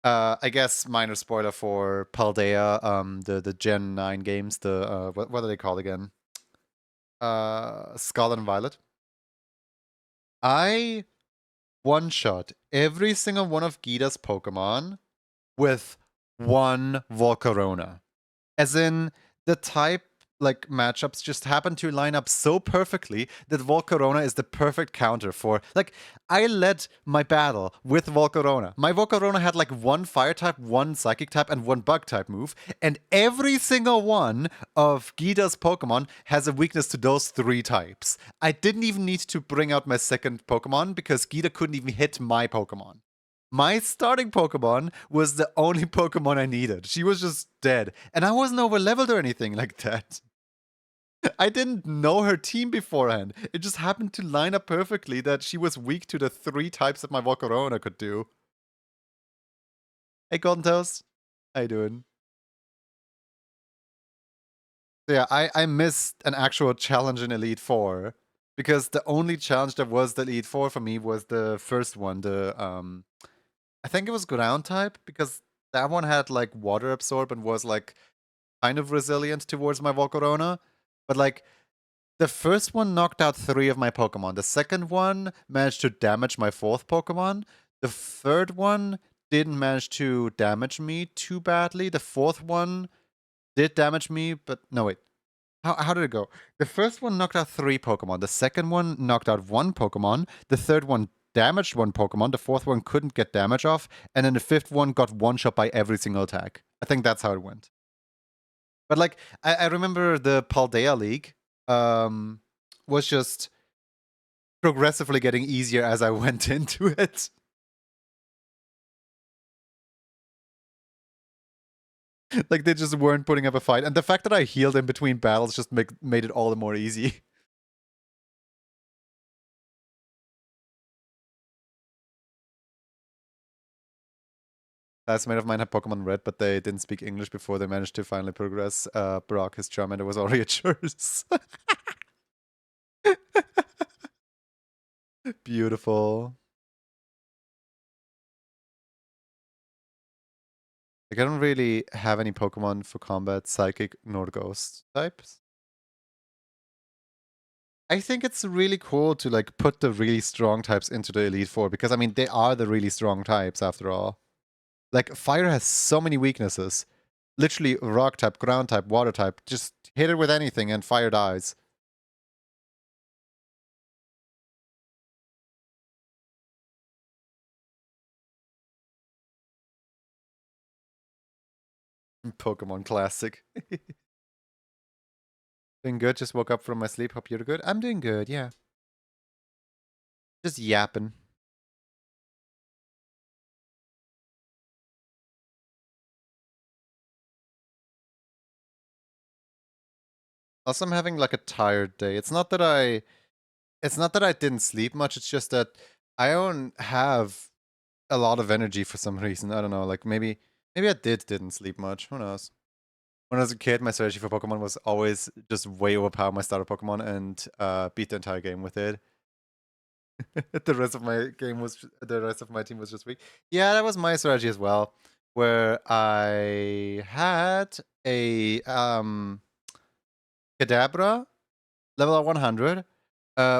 I guess minor spoiler for Paldea, the Gen 9 games, the what are they called again? Scarlet and Violet. I one shot every single one of Gita's Pokemon with one Volcarona. As in, the type matchups just happen to line up so perfectly that Volcarona is the perfect counter for I led my battle with Volcarona. My Volcarona had like one fire type, one psychic type, and one bug type move, and every single one of Gita's Pokemon has a weakness to those three types. I didn't even need to bring out my second Pokemon because Gita couldn't even hit my Pokemon. My starting Pokemon was the only Pokemon I needed. She was just dead. And I wasn't over leveled or anything like that. I didn't know her team beforehand. It just happened to line up perfectly that she was weak to the three types that my Volcarona could do. Hey, Golden Toast. How you doing? So yeah, I missed an actual challenge in Elite Four because the only challenge that was the Elite Four for me was the first one, the I think it was ground type because that one had like water absorb and was like kind of resilient towards my Volcarona. But like the first one knocked out three of my Pokemon. The second one managed to damage my fourth Pokemon. The third one didn't manage to damage me too badly. The fourth one did damage me, but no, wait. How did it go? The first one knocked out three Pokemon. The second one knocked out one Pokemon. The third one damaged one Pokemon. The fourth one couldn't get damage off. And then the fifth one got one shot by every single attack. I think that's how it went. But like, I remember the Paldea League was just progressively getting easier as I went into it. Like they just weren't putting up a fight, and the fact that I healed in between battles just made it all the more easy. Classmate of mine had Pokemon Red, but they didn't speak English before they managed to finally progress. Brock, his Charmander was already a choice. Beautiful. Like, I don't really have any Pokemon for combat, Psychic, nor Ghost types. I think it's really cool to like put the really strong types into the Elite Four because I mean they are the really strong types after all. Like Fire has so many weaknesses. Literally Rock type, Ground type, Water type. Just hit it with anything and Fire dies. Pokemon Classic. Doing good. Just woke up from my sleep. Hope you're good. I'm doing good. Yeah. Just yapping. Also, I'm having like a tired day. It's not that I didn't sleep much. It's just that I don't have a lot of energy for some reason. I don't know. Like maybe I didn't sleep much. Who knows? When I was a kid, my strategy for Pokemon was always just way overpower my starter Pokemon and beat the entire game with it. The rest of my team was just weak. Yeah, that was my strategy as well, where I had a Kadabra level 100,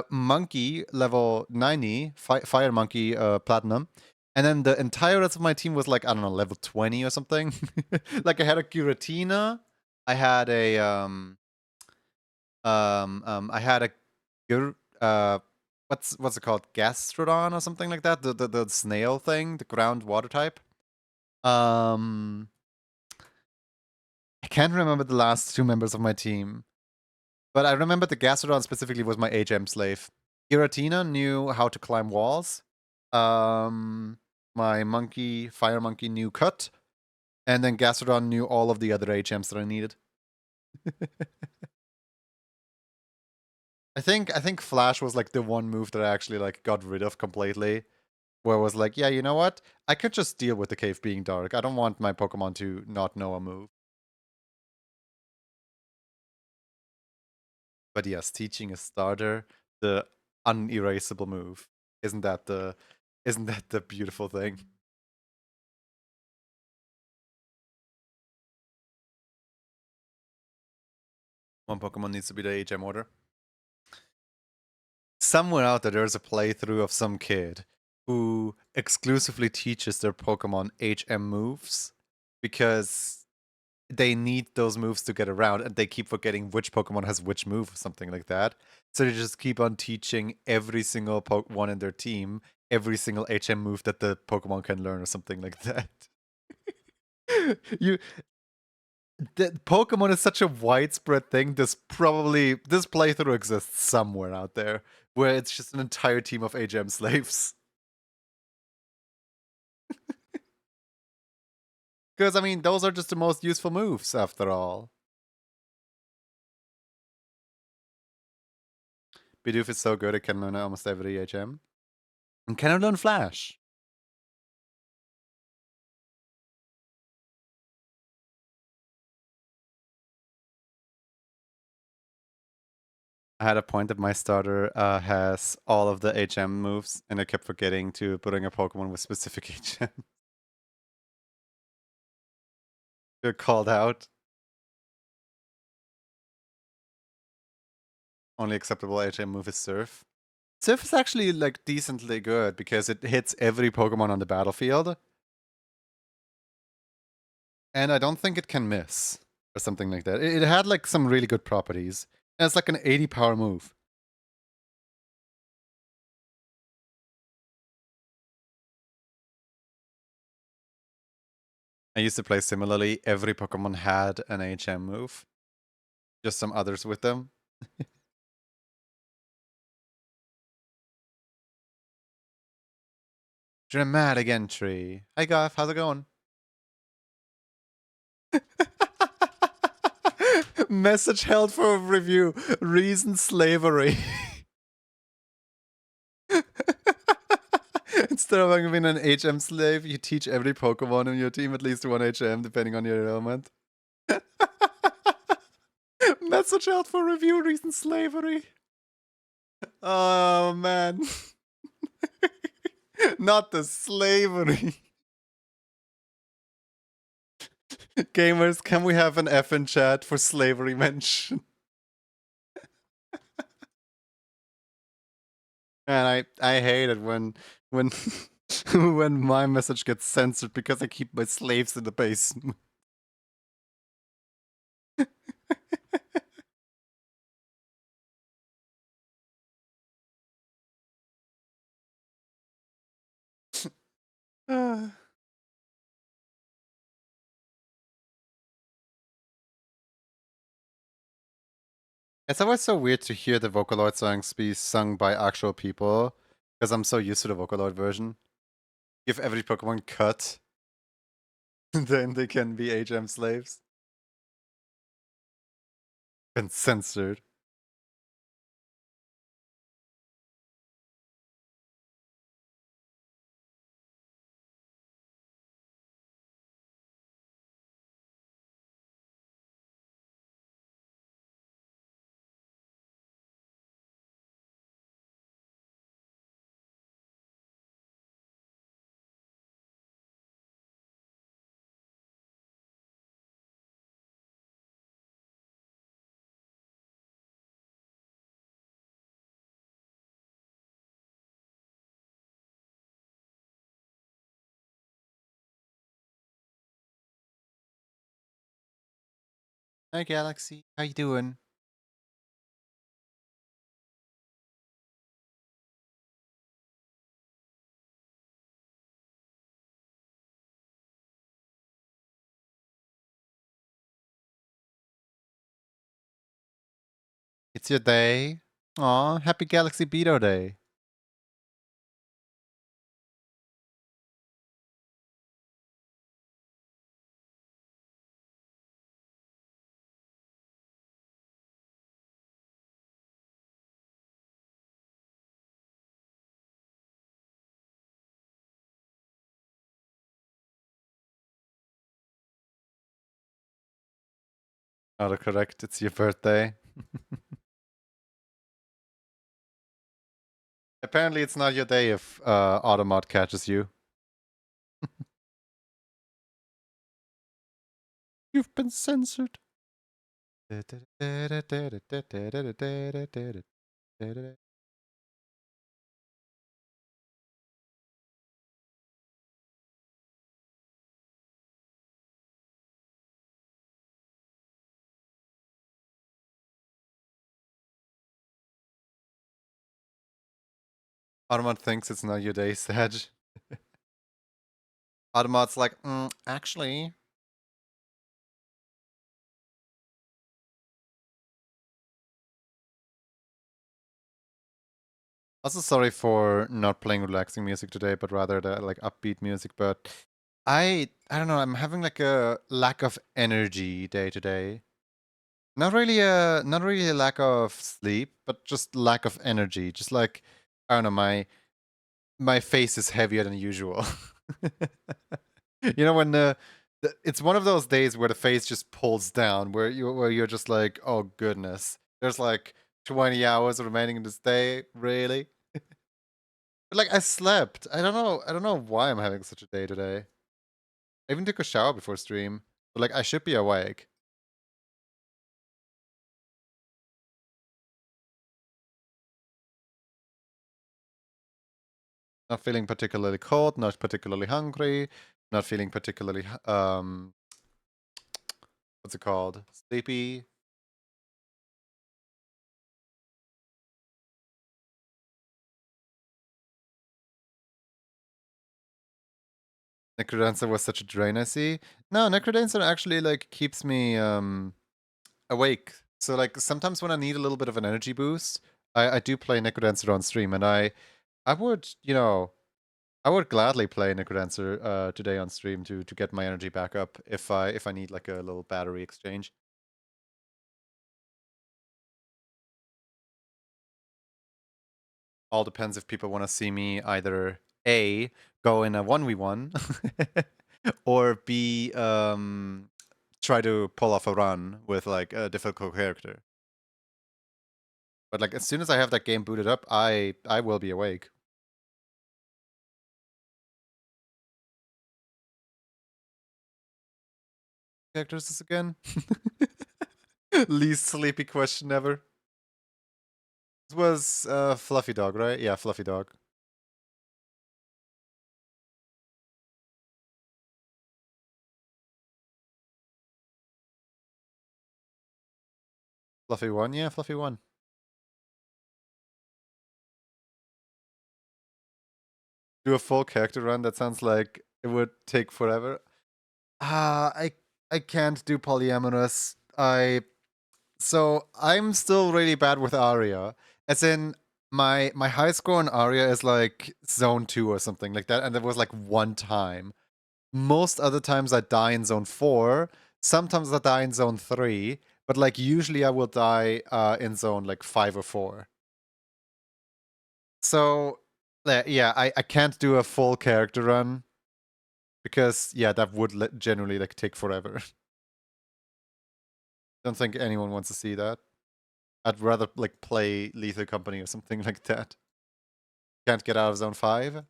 Monkey level 90, Fire Monkey Platinum, and then the entire rest of my team was like I don't know level 20 or something. Like I had a Giratina, I had a I had a what's it called? Gastrodon or something like that. The snail thing, the ground water type. I can't remember the last two members of my team, but I remember the Gastrodon specifically was my HM slave. Giratina knew how to climb walls. My monkey, fire monkey, knew cut, and then Gastrodon knew all of the other HMs that I needed. I think Flash was like the one move that I actually like got rid of completely. Where I was like, yeah, you know what? I could just deal with the cave being dark. I don't want my Pokemon to not know a move. But yes, teaching a starter the unerasable move. Isn't that the beautiful thing? One Pokemon needs to be the HM order. Somewhere out there's a playthrough of some kid who exclusively teaches their Pokemon HM moves because they need those moves to get around and they keep forgetting which Pokemon has which move or something like that. So they just keep on teaching every single Pokemon in their team every single HM move that the Pokemon can learn or something like that. you the Pokemon is such a widespread thing. This playthrough exists somewhere out there where it's just an entire team of HM slaves. Because I mean, those are just the most useful moves after all. Bidoof is so good it can learn almost every HM. And can it learn Flash? I had a point that my starter has all of the HM moves, and I kept forgetting to putting a Pokemon with specific HM. You're called out. Only acceptable HM move is Surf. Surf is actually like decently good because it hits every Pokemon on the battlefield. And I don't think it can miss or something like that. It had like some really good properties. And it's like an 80 power move. I used to play similarly. Every Pokemon had an HM move. Just some others with them. Dramatic entry. Hi Goth, how's it going? Message held for review. Reason slavery. Instead of having been an HM slave, you teach every Pokemon in your team at least one HM, depending on your element. Message held for review. Reason slavery. Oh man. Not the slavery. Gamers, can we have an F in chat for slavery mention? And I hate it when when my message gets censored because I keep my slaves in the basement. It's always so weird to hear the Vocaloid songs be sung by actual people, because I'm so used to the Vocaloid version. If every Pokemon cut, then they can be HM slaves. And censored. Hi Galaxy, how you doing? It's your day. Aw, happy Galaxy Beto Day. Autocorrect, it's your birthday. Apparently it's not your day if Automod catches you. You've been censored. Automod thinks it's not your day, Sag. Automod's like, actually. Also, sorry for not playing relaxing music today, but rather the like upbeat music. But I don't know. I'm having like a lack of energy day to day. Not really a lack of sleep, but just lack of energy. Just like I don't know, my face is heavier than usual. You know when it's one of those days where the face just pulls down, where you're just like, oh goodness, there's like 20 hours remaining in this day, really. But like I slept. I don't know why I'm having such a day today. I even took a shower before stream, but like I should be awake. Not feeling particularly cold, not particularly hungry, not feeling particularly what's it called? Sleepy. Necrodancer was such a drain, I see. No, Necrodancer actually like keeps me awake. So like sometimes when I need a little bit of an energy boost, I do play Necrodancer on stream, and I would, I would gladly play Necrodancer today on stream to get my energy back up if I need like a little battery exchange. All depends if people want to see me either A, go in a 1v1 or B, try to pull off a run with like a difficult character. But like as soon as I have that game booted up, I will be awake. character is this again? Least sleepy question ever. This was Fluffy Dog, right? Yeah, Fluffy Dog. Fluffy 1? Yeah, Fluffy 1. Do a full character run? That sounds like it would take forever. I can't do polyamorous. So I'm still really bad with Aria. As in my high score on Aria is like zone 2 or something like that, and there was like one time. Most other times I die in zone 4. Sometimes I die in zone 3, but like usually I will die in zone like 5 or 4. So yeah, I can't do a full character run because yeah, that would generally like take forever. Don't think anyone wants to see that. I'd rather like play Lethal Company or something like that. Can't get out of zone 5.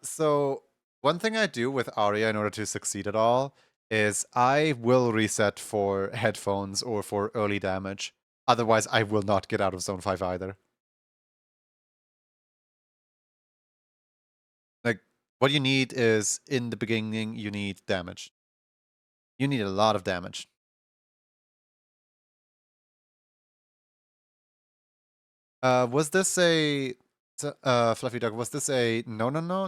So one thing I do with Aria in order to succeed at all is I will reset for headphones or for early damage. Otherwise, I will not get out of zone 5 either. Like, what you need is, in the beginning, you need damage. You need a lot of damage. Was this a... Fluffy Dog, was this a... No, no, no?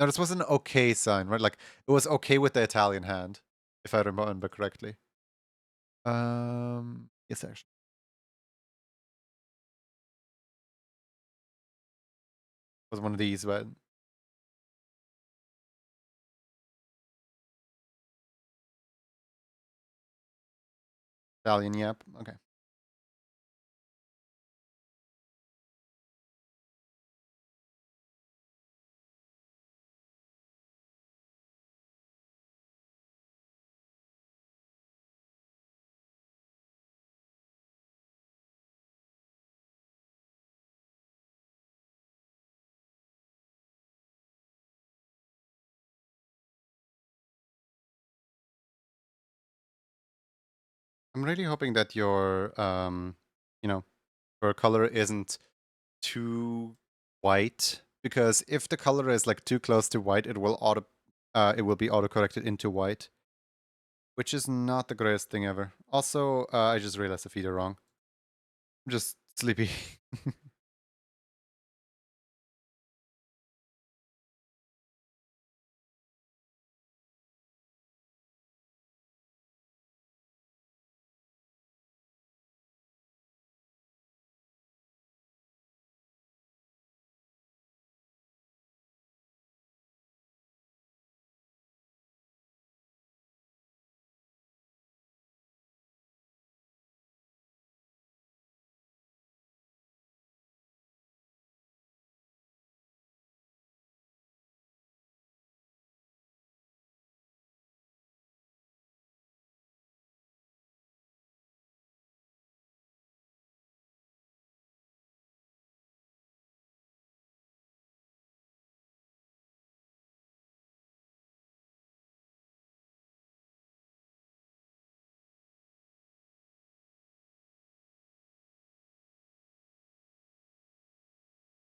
No, this was an okay sign, right? Like, it was okay with the Italian hand, if I remember correctly. Yes, actually. It was one of these, but... Italian, yep. Okay. I'm really hoping that you know, your color isn't too white, because if the color is like too close to white, it will be auto corrected into white, which is not the greatest thing ever. Also, I just realized the feet are wrong. I'm just sleepy.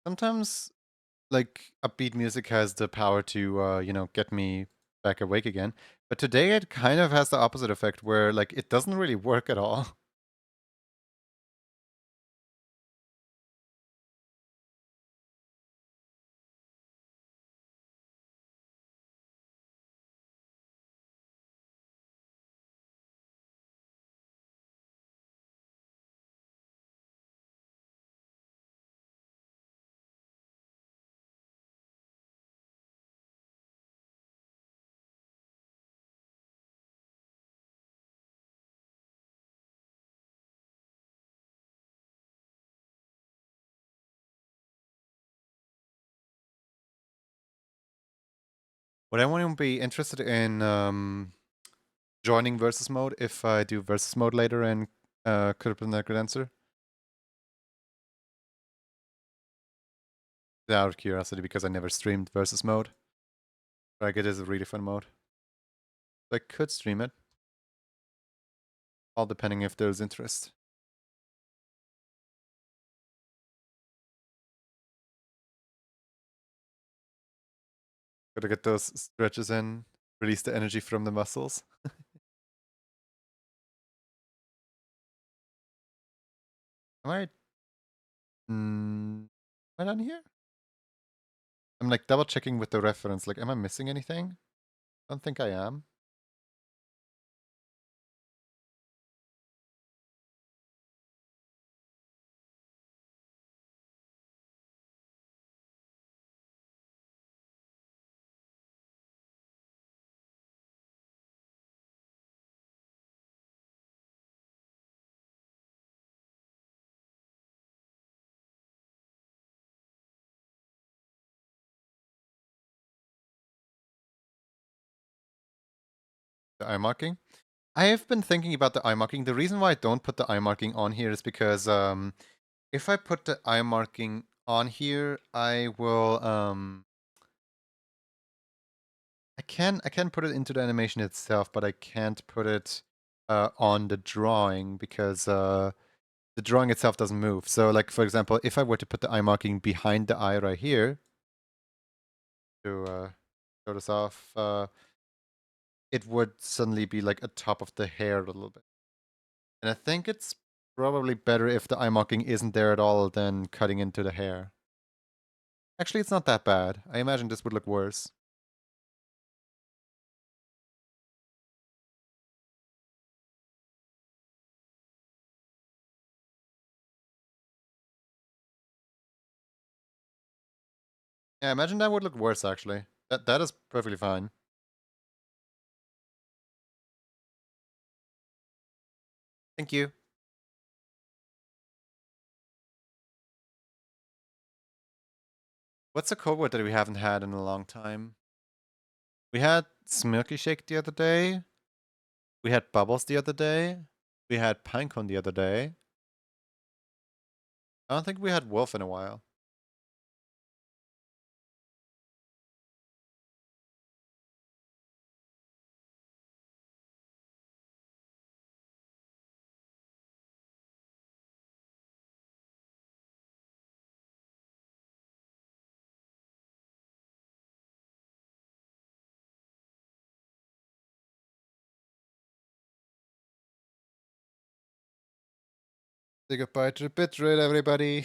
Sometimes, like, upbeat music has the power to, get me back awake again. But today it kind of has the opposite effect where, like, it doesn't really work at all. Would anyone be interested in joining versus mode if I do versus mode later and could have been a good answer? Out of curiosity, because I never streamed versus mode. Like, it is a really fun mode. I could stream it. All depending if there's interest. Gotta get those stretches in, release the energy from the muscles. Am I? Am I done here? I'm like double checking with the reference. Like, am I missing anything? I don't think I am. The eye marking. I have been thinking about the eye marking. The reason why I don't put the eye marking on here is because if I put the eye marking on here, I will I can put it into the animation itself, but I can't put it on the drawing because the drawing itself doesn't move. So like for example, if I were to put the eye marking behind the eye right here to show this off, it would suddenly be like atop of the hair a little bit. And I think it's probably better if the eye marking isn't there at all than cutting into the hair. Actually, it's not that bad. I imagine this would look worse. Yeah, I imagine that would look worse actually. That is perfectly fine. Thank you. What's a code word that we haven't had in a long time? We had Smirky Shake the other day. We had Bubbles the other day. We had Pinecone the other day. I don't think we had Wolf in a while. Say goodbye to the bitrate, everybody.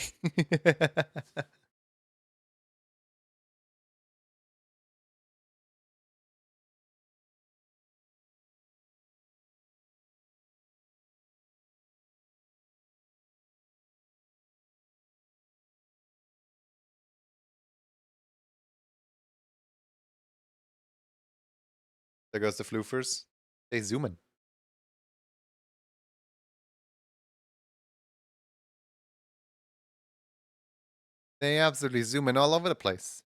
There goes the floofers. They zoom in. They absolutely zoom in all over the place.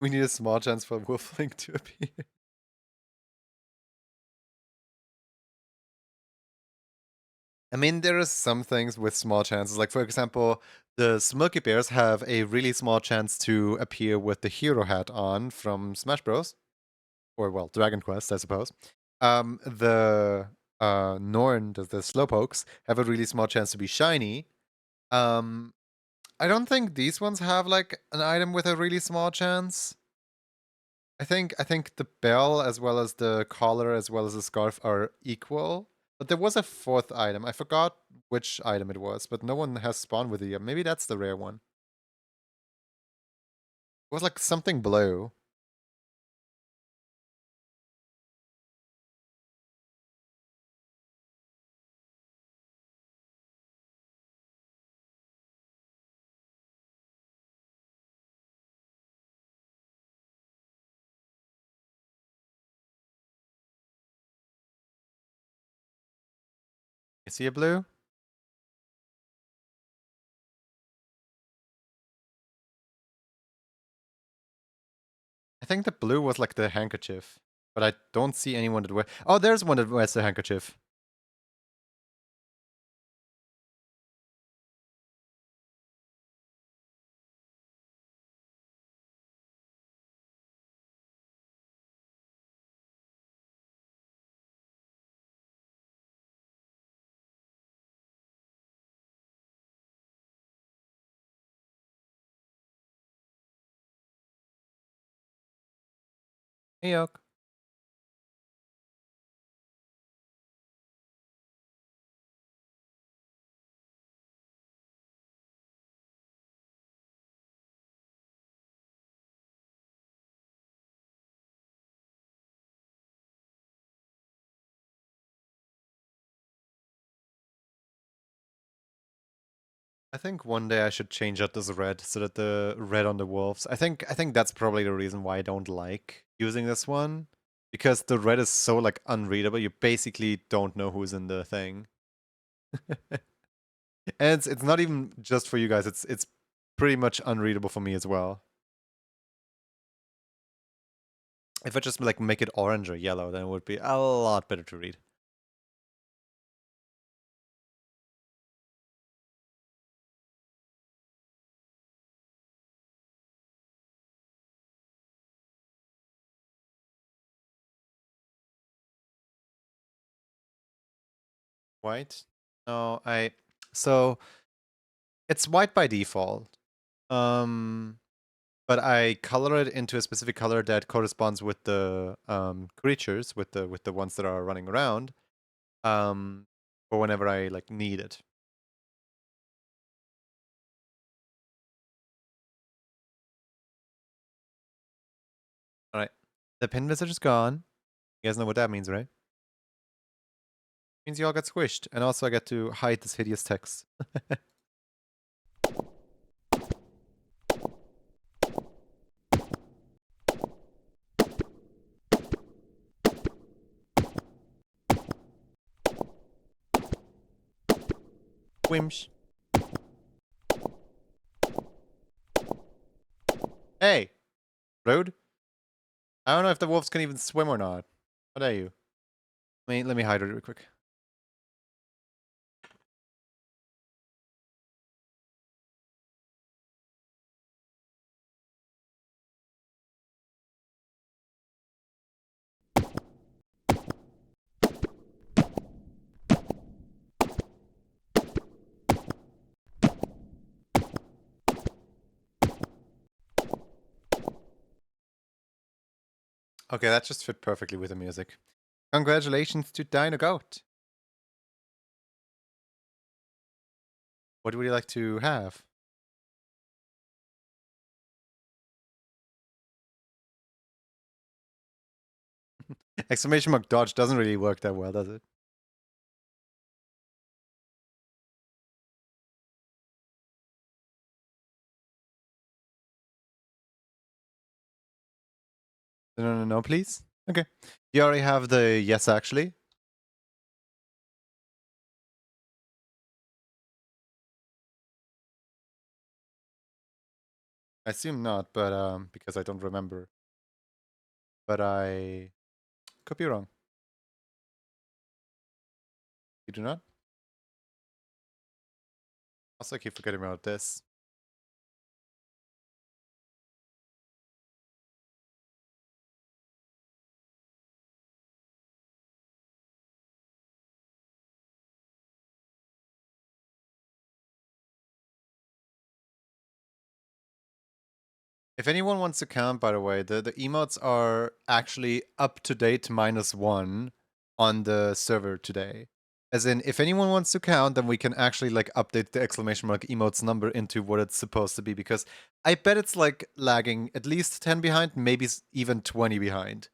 We need a small chance for Wolflink to appear. I mean, there are some things with small chances. Like, for example, the Smokey Bears have a really small chance to appear with the hero hat on from Smash Bros. Or, well, Dragon Quest, I suppose. The Norn, the Slowpokes, have a really small chance to be shiny. I don't think these ones have, like, an item with a really small chance. I think the bell as well as the collar as well as the scarf are equal. But there was a fourth item. I forgot which item it was, but no one has spawned with it yet. Maybe that's the rare one. It was like something blue. You see a blue? I think the blue was like the handkerchief. But I don't see anyone that wear. Oh, there's one that wears the handkerchief. Hey, Yoke. I think one day I should change out this red so that the red on the wolves. I think that's probably the reason why I don't like using this one. Because the red is so like unreadable, you basically don't know who's in the thing. And it's not even just for you guys, it's pretty much unreadable for me as well. If I just like make it orange or yellow, then it would be a lot better to read. White? No, so it's white by default. Um but I color it into a specific color that corresponds with the creatures, with the ones that are running around, um, for whenever I like need it. All right, the pin message is gone. You guys know what that means, right? Means you all got squished, and also I get to hide this hideous text. Wimsh. Hey, rude. I don't know if the wolves can even swim or not. What are you? Let me hide it real quick. Okay, that just fit perfectly with the music. Congratulations to Dino Goat. What would you like to have? Exclamation mark dodge doesn't really work that well, does it? No, no, no, please. Okay. You already have the yes, actually. I assume not, but because I don't remember. But I could be wrong. You do not? Also, I keep forgetting about this. If anyone wants to count, by the way, the emotes are actually up to date -1 on the server today. As in, if anyone wants to count, then we can actually like update the exclamation mark emotes number into what it's supposed to be, because I bet it's like lagging at least 10 behind, maybe even 20 behind.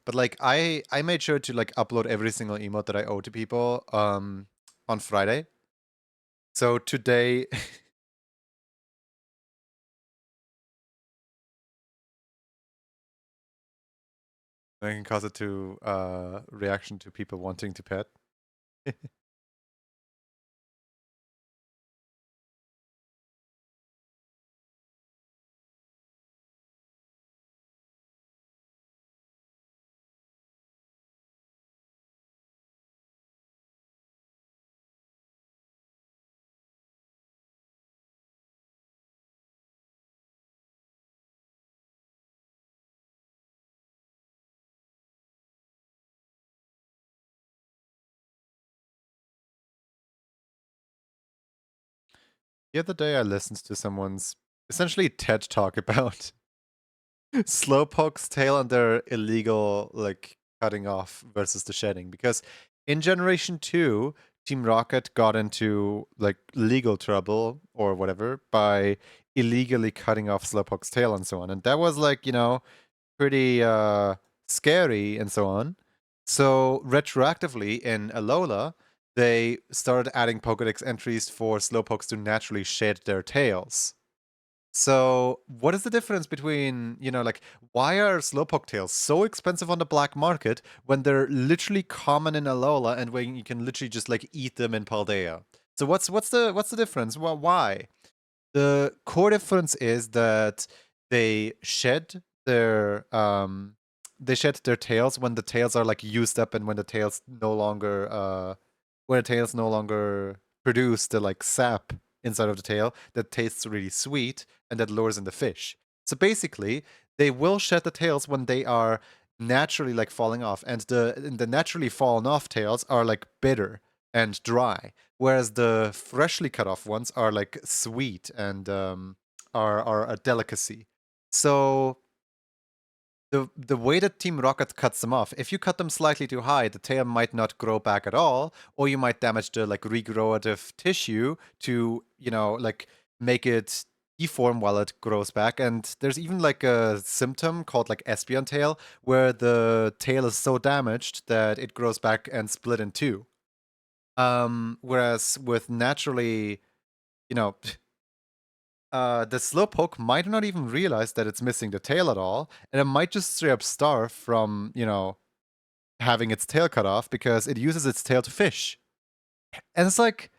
But like I made sure to like upload every single emote that I owe to people on Friday. So today I can cause it to reaction to people wanting to pet. The other day I listened to someone's essentially TED talk about Slowpoke's tail and their illegal like cutting off versus the shedding, because in Generation 2, Team Rocket got into like legal trouble or whatever by illegally cutting off Slowpoke's tail and so on. And that was like, pretty scary and so on. So retroactively in Alola, they started adding Pokedex entries for Slowpokes to naturally shed their tails. So, what is the difference between, like, why are Slowpoke tails so expensive on the black market when they're literally common in Alola and when you can literally just like eat them in Paldea? So what's the difference? Well, why? The core difference is that they shed their tails when the tails are like used up and when the tails no longer produce the like sap inside of the tail that tastes really sweet and that lures in the fish. So basically, they will shed the tails when they are naturally like falling off, and the naturally fallen off tails are like bitter and dry, whereas the freshly cut off ones are like sweet and are a delicacy. So the way that Team Rocket cuts them off, if you cut them slightly too high, the tail might not grow back at all, or you might damage the like regrowth tissue to, like make it deform while it grows back. And there's even like a symptom called like Espion tail, where the tail is so damaged that it grows back and split in two. Whereas with naturally, you know, the Slowpoke might not even realize that it's missing the tail at all, and it might just straight up starve from, having its tail cut off because it uses its tail to fish. And it's like,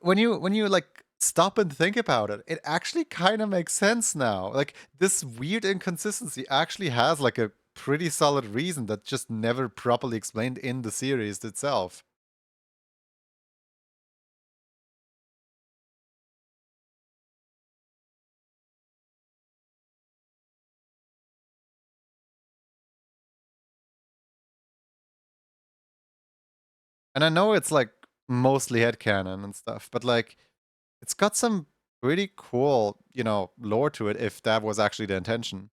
when you like stop and think about it, it actually kind of makes sense now. Like this weird inconsistency actually has like a pretty solid reason that just never properly explained in the series itself. And I know it's like mostly headcanon and stuff, but like it's got some pretty cool, lore to it if that was actually the intention.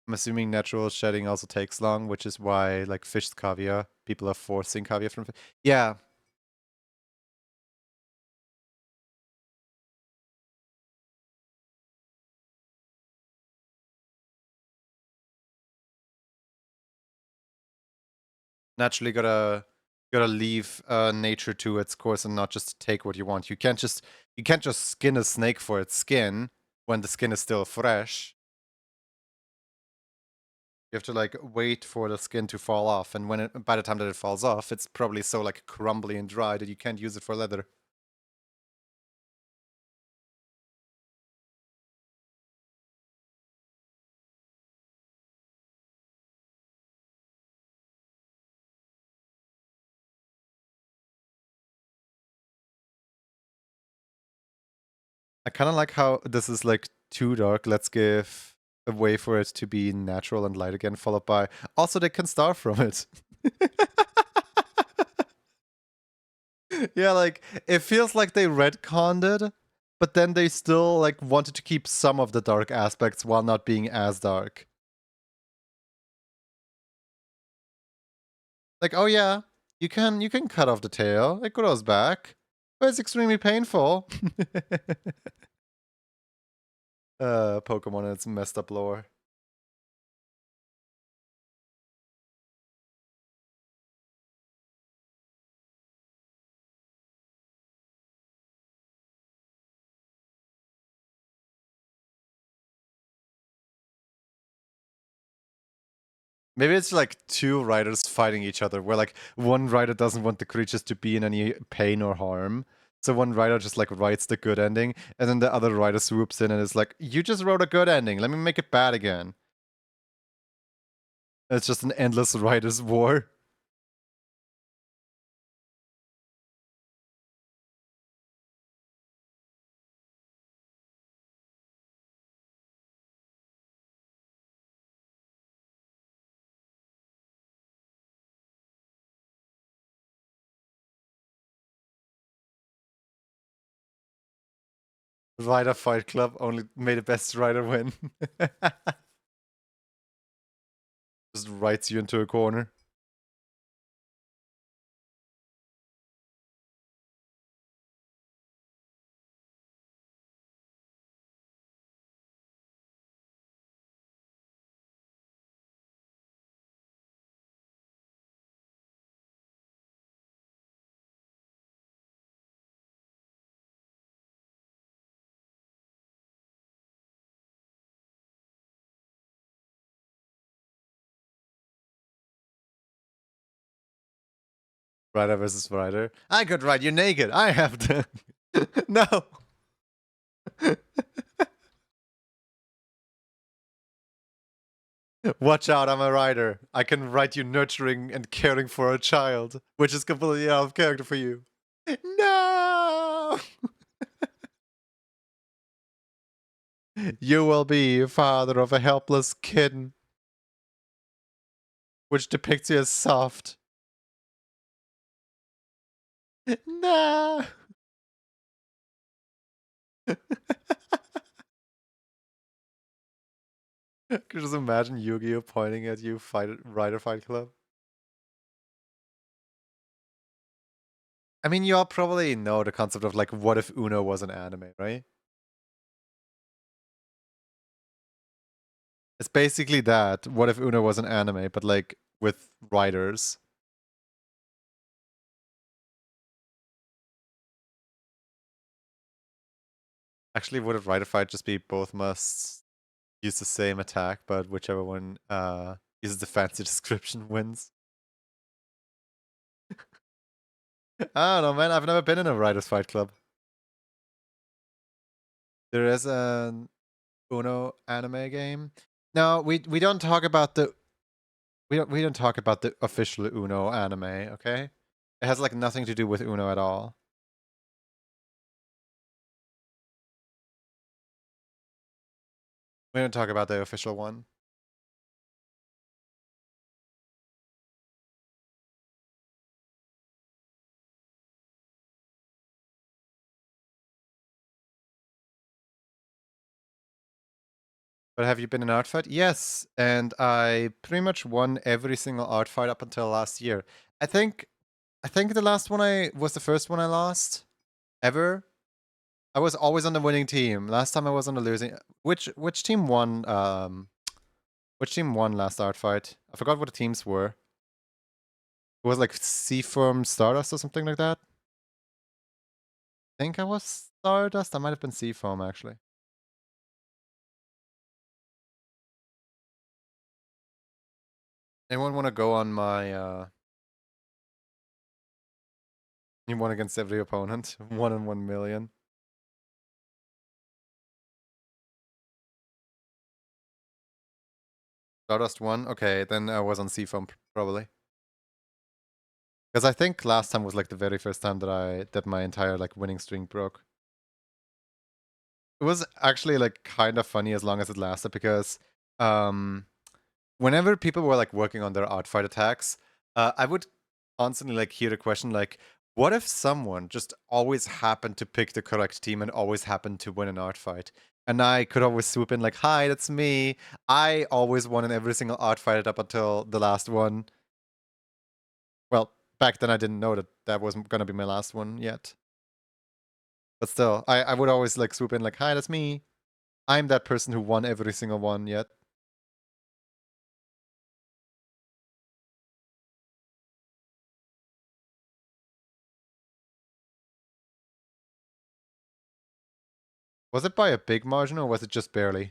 I'm assuming natural shedding also takes long, which is why like fished caviar, people are forcing caviar from Yeah. Naturally gotta leave nature to its course and not just take what you want. You can't just skin a snake for its skin when the skin is still fresh. You have to like wait for the skin to fall off, and by the time that it falls off, it's probably so like crumbly and dry that you can't use it for leather. I kind of like how this is like too dark. Let's give a way for it to be natural and light again, followed by also they can starve from it. Yeah, like it feels like they retconned it, but then they still like wanted to keep some of the dark aspects while not being as dark. Like, oh yeah, you can cut off the tail. It grows back, but it's extremely painful. Pokemon and its messed up lore. Maybe it's like two writers fighting each other, where like one writer doesn't want the creatures to be in any pain or harm. So one writer just like writes the good ending, and then the other writer swoops in and is like, "You just wrote a good ending. Let me make it bad again." It's just an endless writers' war. Rider Fight Club only made the best rider win. Just writes you into a corner. Rider versus rider. I could ride you naked. I have to. No. Watch out, I'm a rider. I can write you nurturing and caring for a child, which is completely out of character for you. No! You will be father of a helpless kitten, which depicts you as soft. No! Could you just imagine Yu-Gi-Oh pointing at you, Rider Fight Club? I mean, you all probably know the concept of like, what if Uno was an anime, right? It's basically that. What if Uno was an anime, but like with writers? Actually, would a rider fight just be both must use the same attack, but whichever one uses the fancy description wins? I don't know, man. I've never been in a writers fight club. There is an Uno anime game. No, we don't talk about the we don't talk about the official Uno anime, okay? It has like nothing to do with Uno at all. We don't talk about the official one. But have you been in art fight? Yes, and I pretty much won every single art fight up until last year. I think the last one I was the first one I lost ever. I was always on the winning team. Last time I was on the losing. Which team won? Which team won last art fight? I forgot what the teams were. It was like Seaform Stardust or something like that. I think I was Stardust. I might have been Seafoam actually. Anyone want to go on my you won against every opponent? 1 in 1 million. Stardust won? Okay, then I was on Seafoam probably. Because I think last time was like the very first time that my entire like winning streak broke. It was actually like kind of funny as long as it lasted because whenever people were like working on their art fight attacks, I would constantly like hear the question like, what if someone just always happened to pick the correct team and always happened to win an art fight? And I could always swoop in like, hi, that's me. I always won in every single art fight up until the last one. Well, back then I didn't know that that wasn't gonna be my last one yet. But still, I would always like swoop in like, hi, that's me. I'm that person who won every single one yet. Was it by a big margin or was it just barely?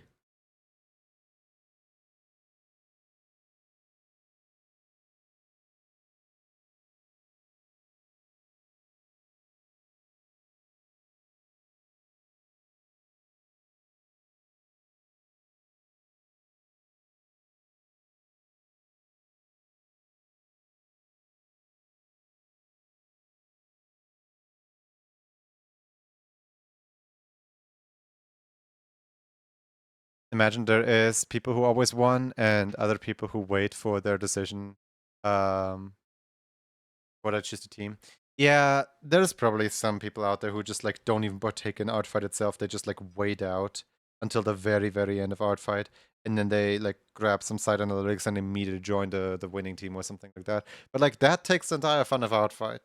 Imagine there is people who always won and other people who wait for their decision. What I choose the team. Yeah, there's probably some people out there who just like don't even partake in Artfight itself. They just like wait out until the very, very end of Artfight, and then they like grab some side analytics and immediately join the winning team or something like that. But like that takes the entire fun of Artfight.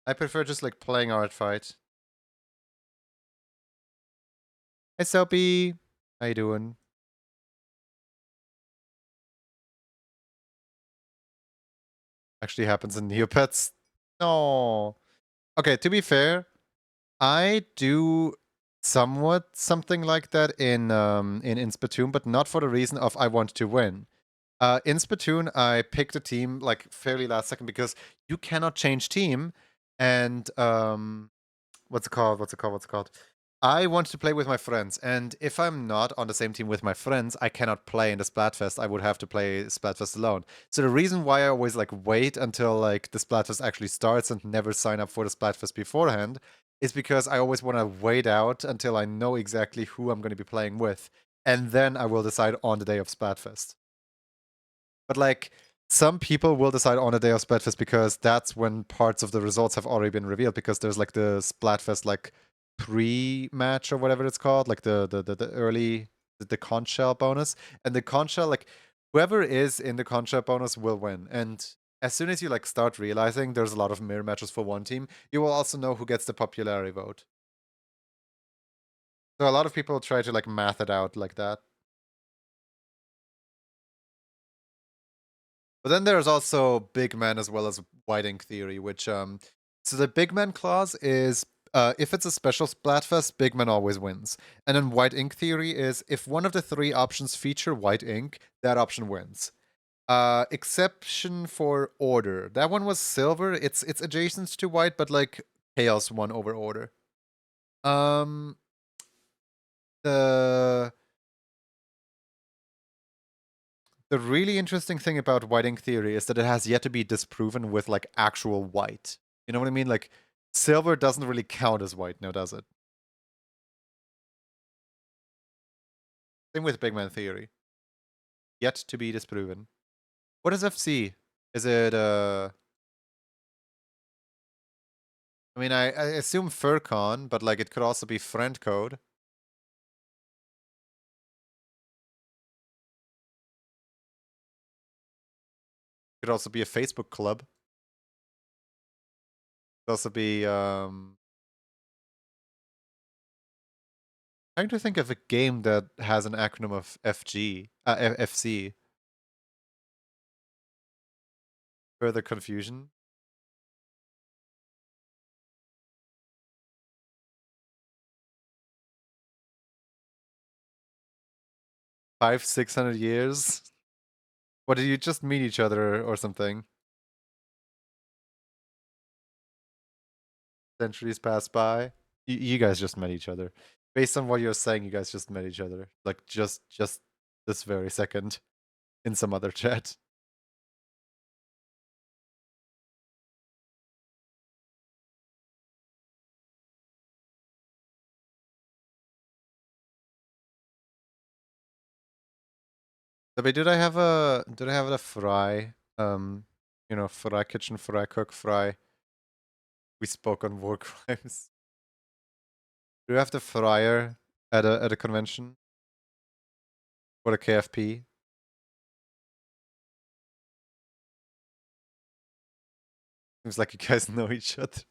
I prefer just like playing Artfight. Hey Soapy, how you doing? Actually happens in Neopets. No. Okay, to be fair, I do somewhat something like that in Splatoon, but not for the reason of I want to win. In Splatoon, I picked a team like fairly last second because you cannot change team, and what's it called? What's it called? What's it called? I want to play with my friends, and if I'm not on the same team with my friends, I cannot play in the Splatfest. I would have to play Splatfest alone. So the reason why I always like wait until like the Splatfest actually starts and never sign up for the Splatfest beforehand is because I always want to wait out until I know exactly who I'm going to be playing with, and then I will decide on the day of Splatfest. But like some people will decide on a day of Splatfest because that's when parts of the results have already been revealed because there's like the Splatfest like pre-match or whatever it's called, like the early the conch shell bonus. And the conch shell, like whoever is in the conch shell bonus will win. And as soon as you like start realizing there's a lot of mirror matches for one team, you will also know who gets the popularity vote. So a lot of people try to like math it out like that. But then there's also big man as well as white ink theory, which so the big man clause is if it's a special Splatfest, big man always wins. And then white ink theory is if one of the three options feature white ink, that option wins. Exception for order. That one was silver. It's adjacent to white, but like chaos won over order. Um the The really interesting thing about white ink theory is that it has yet to be disproven with like actual white. You know what I mean? Like silver doesn't really count as white now, does it? Same with big man theory. Yet to be disproven. What is FC? Is it I mean I assume Furcon, but like it could also be friend code. It could also be a Facebook club. It could also be trying to think of a game that has an acronym of FC. Further confusion. 500-600 years. What, did you just meet each other or something? Centuries pass by. You guys just met each other. Based on what you're saying, you guys just met each other. Like just this very second in some other chat. But did I have a fry? Fry kitchen, fry cook, fry. We spoke on war crimes. Do you have the fryer at a convention? Or a KFP? Seems like you guys know each other.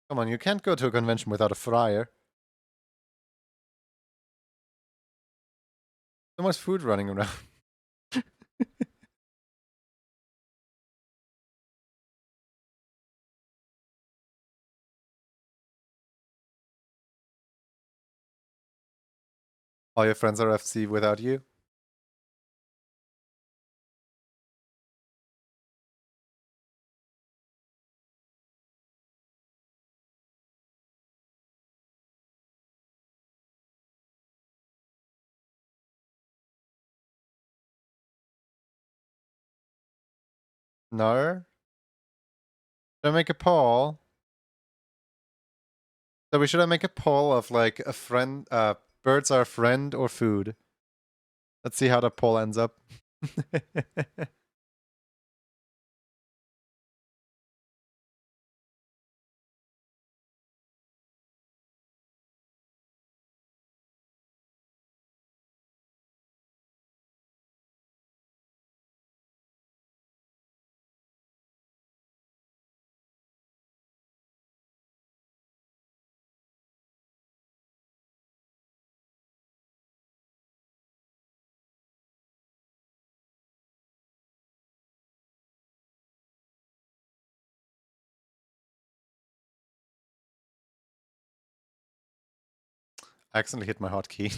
Come on, you can't go to a convention without a fryer. So much food running around. All your friends are FC without you. No? Should I make a poll? So we should make a poll of like a friend, birds are a friend or food. Let's see how the poll ends up. I accidentally hit my hotkey.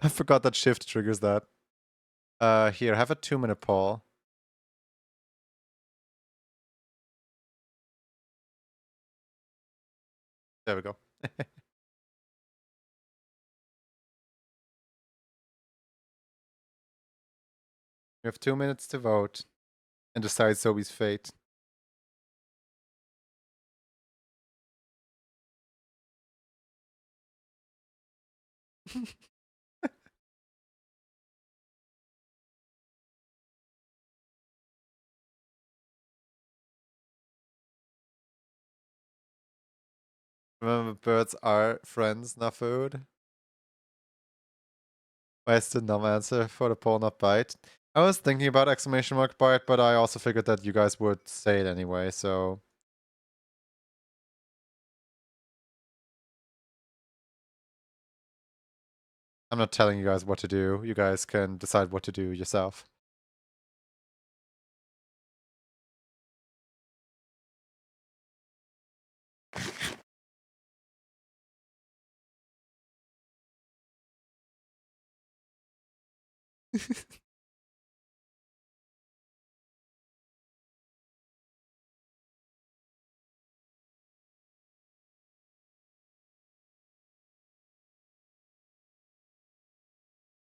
I forgot that shift triggers that. Here, have a 2-minute poll. There we go. We have 2 minutes to vote and decide Sobi's fate. Remember, birds are friends, not food. Why is the numb answer for the poll not bite? I was thinking about exclamation mark bite, but I also figured that you guys would say it anyway, so. I'm not telling you guys what to do. You guys can decide what to do yourself.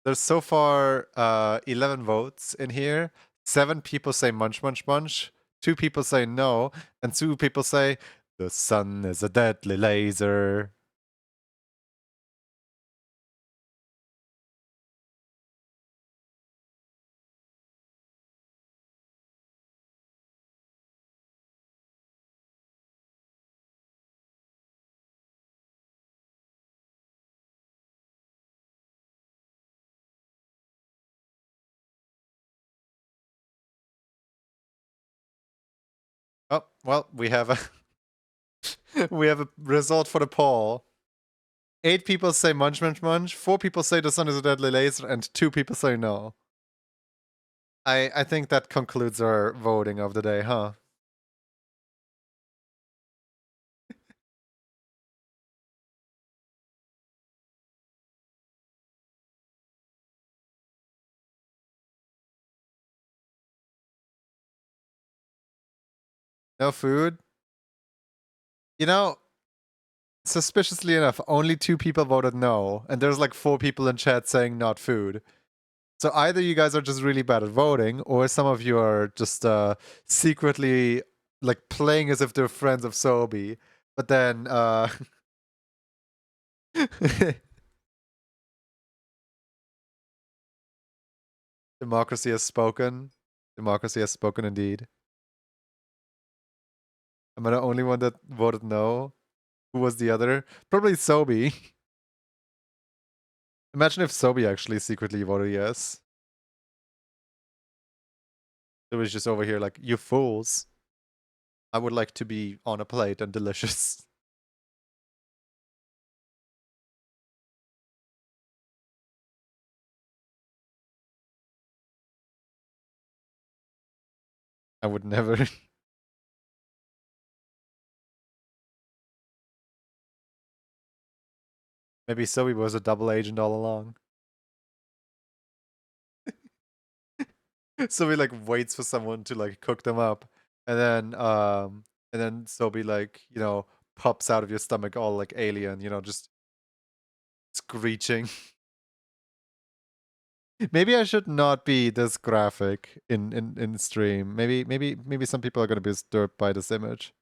There's so far 11 votes in here. 7 people say munch, munch, munch. 2 people say no. And 2 people say the sun is a deadly laser. Oh, well, we have a we have a result for the poll. 8 people say munch, munch, munch. 4 people say the sun is a deadly laser, and 2 people say no. I think that concludes our voting of the day, huh? No food? You know, suspiciously enough, only 2 people voted no, and there's like 4 people in chat saying not food. So either you guys are just really bad at voting, or some of you are just secretly like playing as if they're friends of Sobi. But then democracy has spoken. Democracy has spoken indeed. Am I the only one that voted no? Who was the other? Probably Sobi. Imagine if Sobi actually secretly voted yes. It was just over here like, you fools. I would like to be on a plate and delicious. I would never. Maybe Sobi was a double agent all along. Sobi like waits for someone to like cook them up, and then Sobi like, you know, pops out of your stomach all like alien, you know, just screeching. Maybe I should not be this graphic in stream. Maybe some people are gonna be disturbed by this image.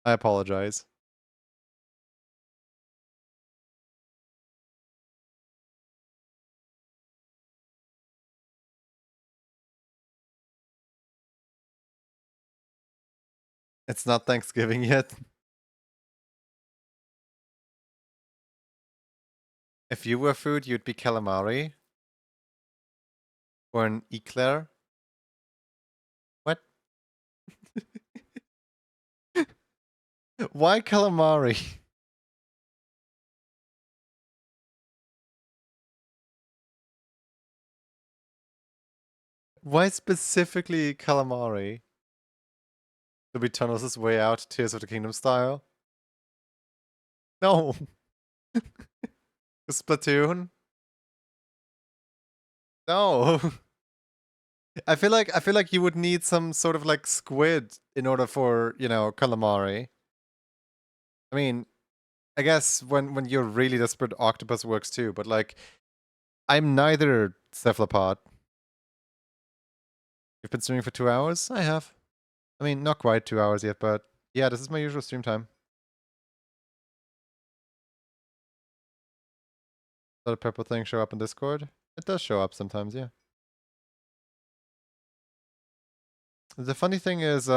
I apologize. It's not Thanksgiving yet. If you were food, you'd be calamari. Or an eclair. What? Why calamari? Why specifically calamari? To be Tunnels' way out, Tears of the Kingdom style? No. Splatoon? No. I feel like you would need some sort of like squid in order for, calamari. I mean, I guess when you're really desperate, octopus works too, but like I'm neither cephalopod. You've been streaming for 2 hours? I have. I mean, not quite 2 hours yet, but yeah, this is my usual stream time. Does a purple thing show up in Discord? It does show up sometimes, yeah. The funny thing is,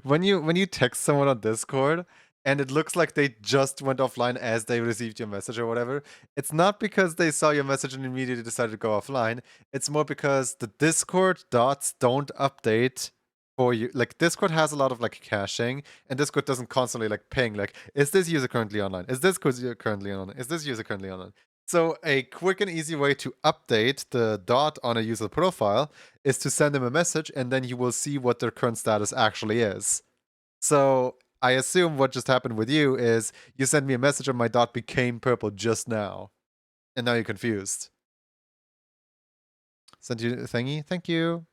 when you text someone on Discord and it looks like they just went offline as they received your message or whatever, it's not because they saw your message and immediately decided to go offline. It's more because the Discord dots don't update for you. Like Discord has a lot of like caching, and Discord doesn't constantly like ping like, is this user currently online? Is this user currently online? Is this user currently online? So a quick and easy way to update the dot on a user profile is to send them a message, and then you will see what their current status actually is. So I assume what just happened with you is you sent me a message and my dot became purple just now. And now you're confused. Sent you a thingy? Thank you.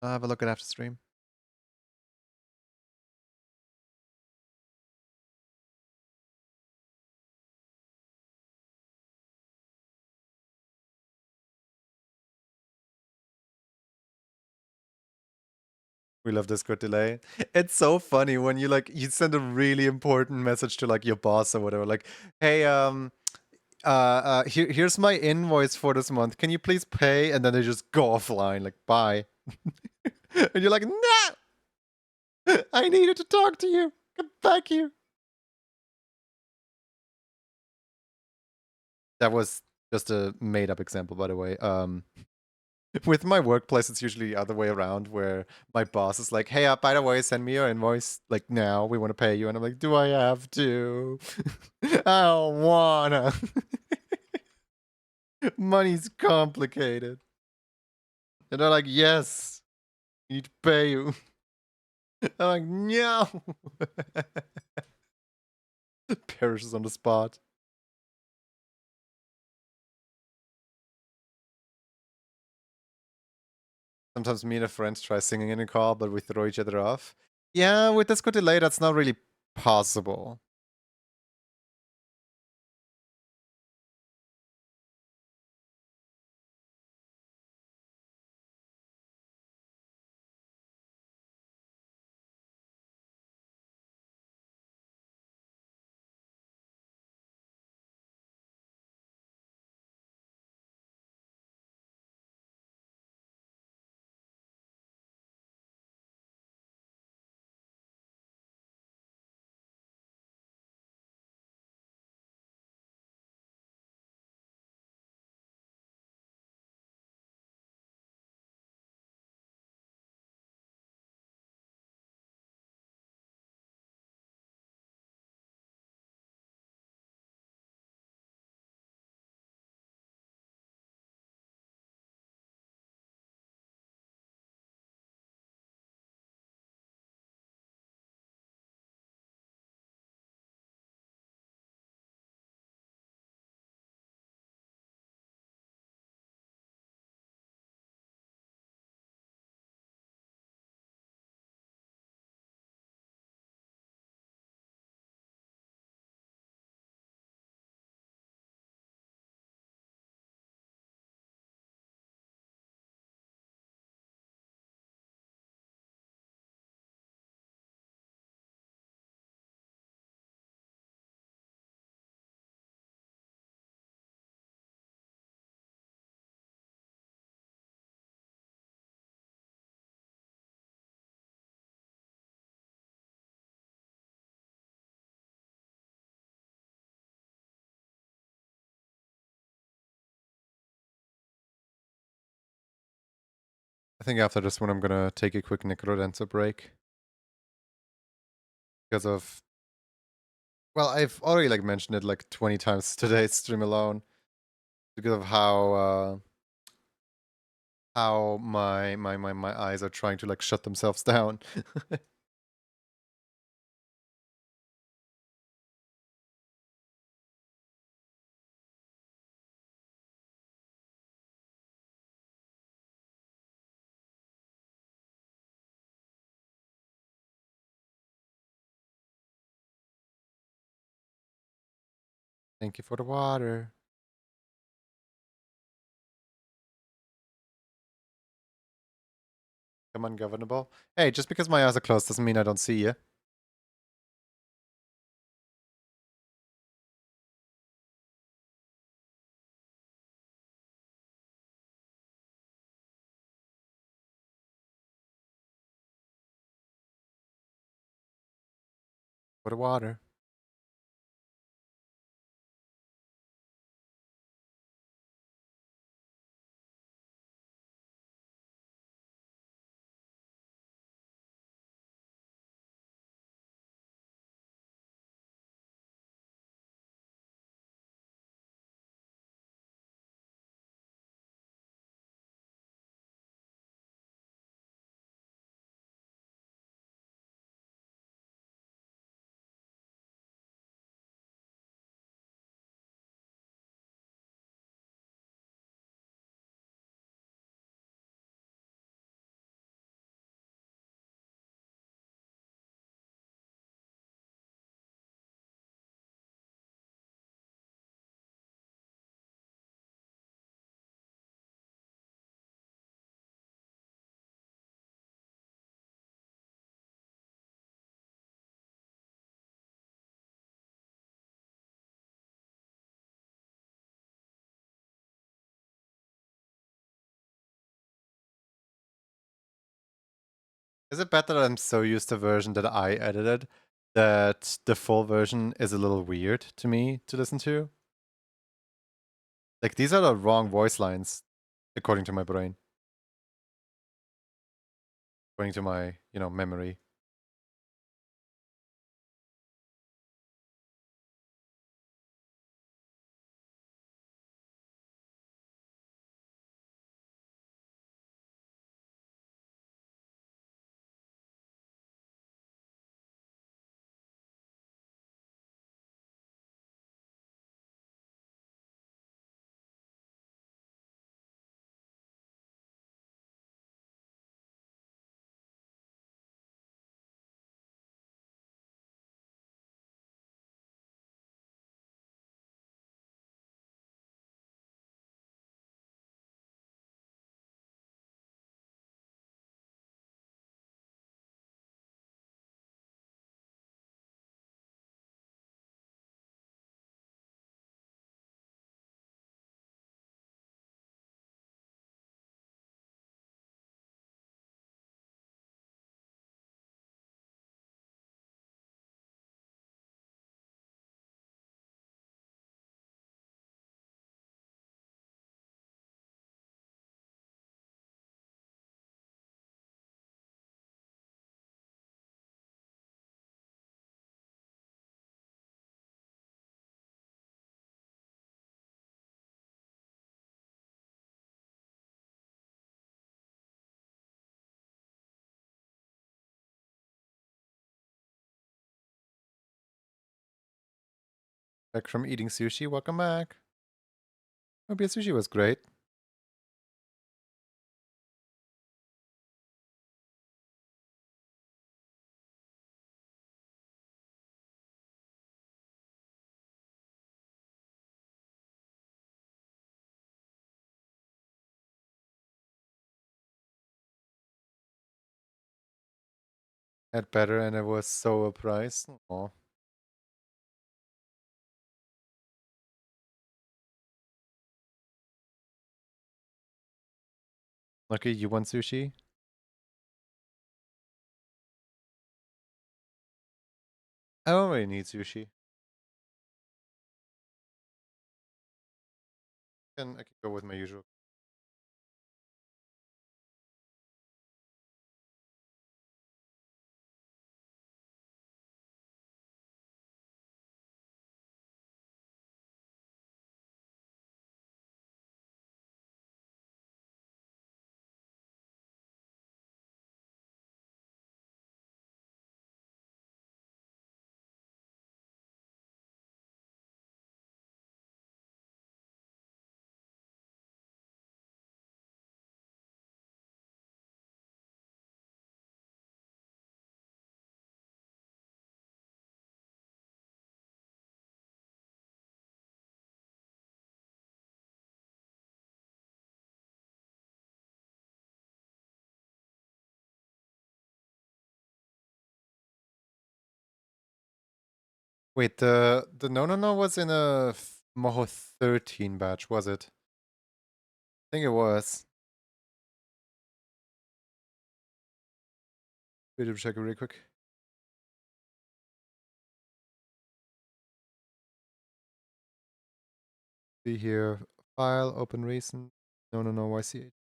I'll have a look at after stream. We love Discord delay. It's so funny when you send a really important message to like your boss or whatever, like, hey, here's my invoice for this month. Can you please pay? And then they just go offline, like, bye. And you're like, no, I needed to talk to you. Come back here. That was just a made up example, by the way. With my workplace, it's usually the other way around, where my boss is like, "Hey, by the way, send me your invoice like now. We want to pay you," and I'm like, "Do I have to? I don't wanna. Money's complicated." And they're like, "Yes, we need to pay you." I'm like, "No." Perishes on the spot. Sometimes me and a friend try singing in a call, but we throw each other off. Yeah, with Discord delay, that's not really possible. I think after this one, I'm gonna take a quick Necrodancer break because of, well, I've already like mentioned it like 20 times today's stream alone because of how my eyes are trying to like shut themselves down. Thank you for the water. I'm ungovernable. Hey, just because my eyes are closed doesn't mean I don't see you. For the water. Is it bad that I'm so used to the version that I edited that the full version is a little weird to me to listen to? Like, these are the wrong voice lines, according to my brain. According to my, memory. Back from eating sushi, welcome back. Hope your sushi was great. Had better and it was so priced. Aw. Lucky you want sushi? I don't really need sushi. I can go with my usual. Wait, the no no no was in a Moho 13 batch, was it? I think it was. Wait, check it really quick. See here, file, open recent. No no no, YCH.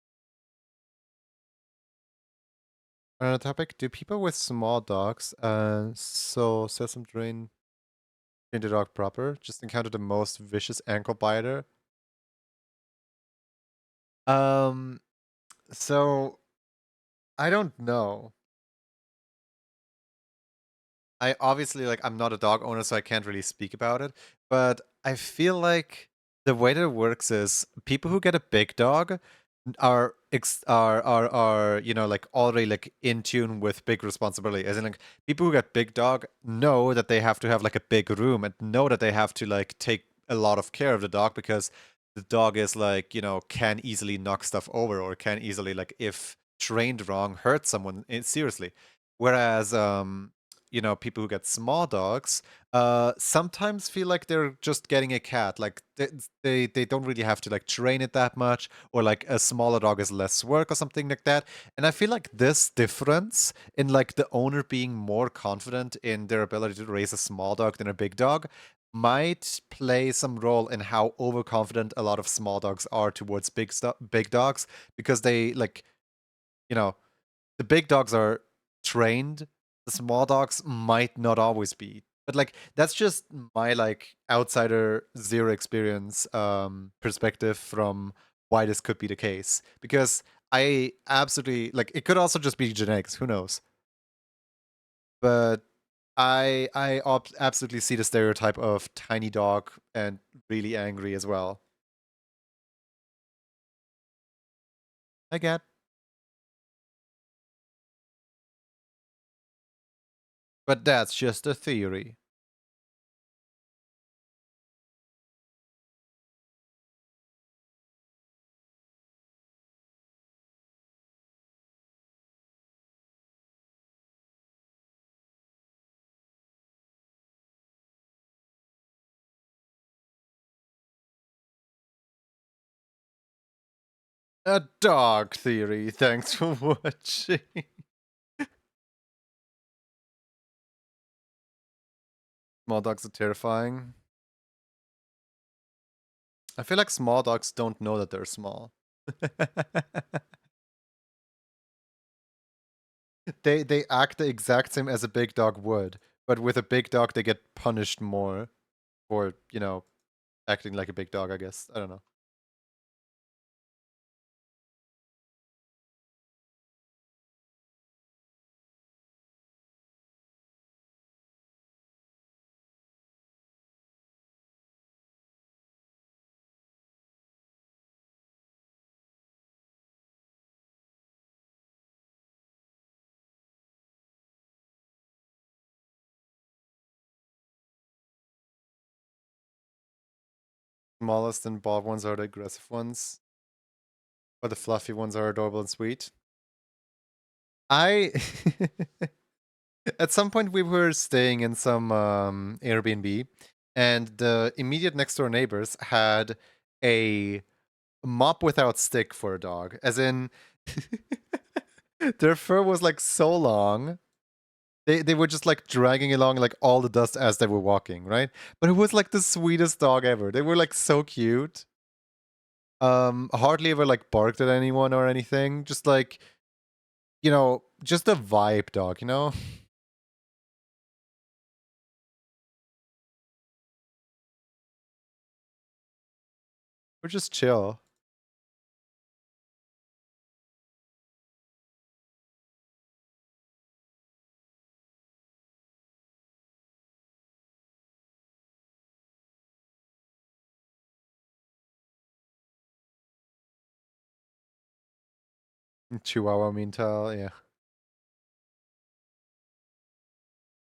On a topic, do people with small dogs, so Sesame train the dog proper, just encounter the most vicious ankle biter? Um, so I don't know. I obviously like I'm not a dog owner, so I can't really speak about it. But I feel like the way that it works is people who get a big dog are like already like in tune with big responsibility. As in like people who get big dog know that they have to have like a big room and know that they have to like take a lot of care of the dog because the dog is like can easily knock stuff over or can easily like if trained wrong hurt someone seriously. Whereas people who get small dogs sometimes feel like they're just getting a cat. Like they don't really have to like train it that much, or like a smaller dog is less work or something like that. And I feel like this difference in like the owner being more confident in their ability to raise a small dog than a big dog might play some role in how overconfident a lot of small dogs are towards big dogs, because they like you know the big dogs are trained. The small dogs might not always be. But like that's just my like outsider zero experience perspective from why this could be the case. Because I absolutely like it could also just be genetics, who knows. But I absolutely see the stereotype of tiny dog and really angry as well. I get. But that's just a theory. A dog theory. Thanks for watching. Small dogs are terrifying. I feel like small dogs don't know that they're small. They act the exact same as a big dog would, but with a big dog they get punished more for, acting like a big dog, I guess. I don't know. Smallest and bald ones are the aggressive ones, or the fluffy ones are adorable and sweet. I at some point we were staying in some Airbnb, and the immediate next door neighbors had a mop without stick for a dog, as in their fur was like so long. They were just like dragging along like all the dust as they were walking, right? But it was like the sweetest dog ever. They were like so cute. Hardly ever like barked at anyone or anything. Just like, just a vibe dog, you know? We're just chill. Chihuahua meantime, yeah.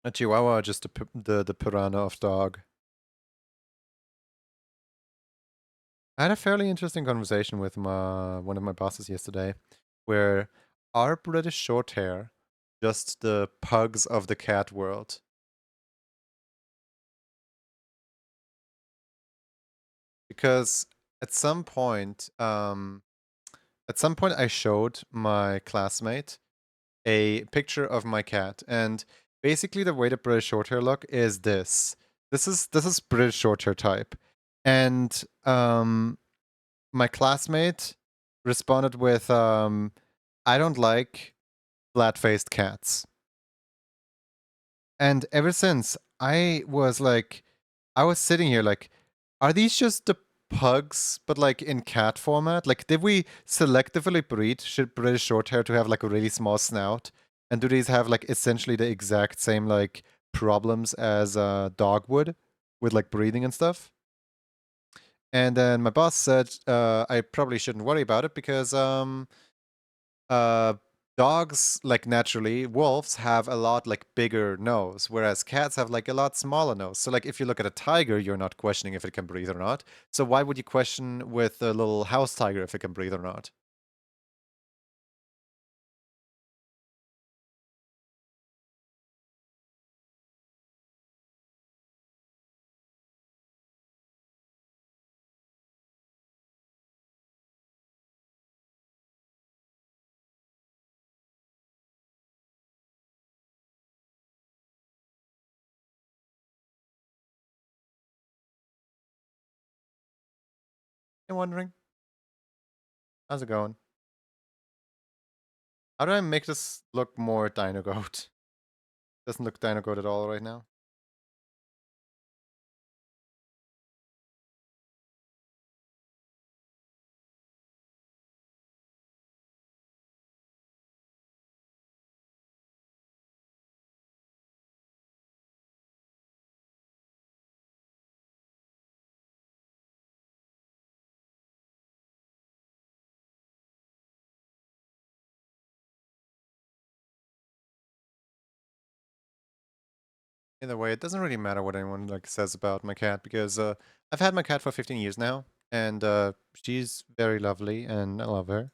A Chihuahua, just the piranha of dog. I had a fairly interesting conversation with one of my bosses yesterday, where are British short hair just the pugs of the cat world? because at some point, I showed my classmate a picture of my cat, and basically the way the British Shorthair look is this. This is British Shorthair type, and my classmate responded with, "I don't like flat-faced cats." And ever since, I was sitting here like, are these just the pugs, but like in cat format? Like, did we selectively breed British Shorthair to have like a really small snout? And do these have like essentially the exact same like problems as dog would with like breathing and stuff? And then my boss said I probably shouldn't worry about it because uh dogs, like, naturally, wolves have a lot like bigger nose, whereas cats have like a lot smaller nose. So like if you look at a tiger, you're not questioning if it can breathe or not. So why would you question with a little house tiger if it can breathe or not? I'm wondering. How's it going? How do I make this look more Dino Goat? Doesn't look Dino Goat at all right now. Either way, it doesn't really matter what anyone like says about my cat because I've had my cat for 15 years now, and she's very lovely, and I love her.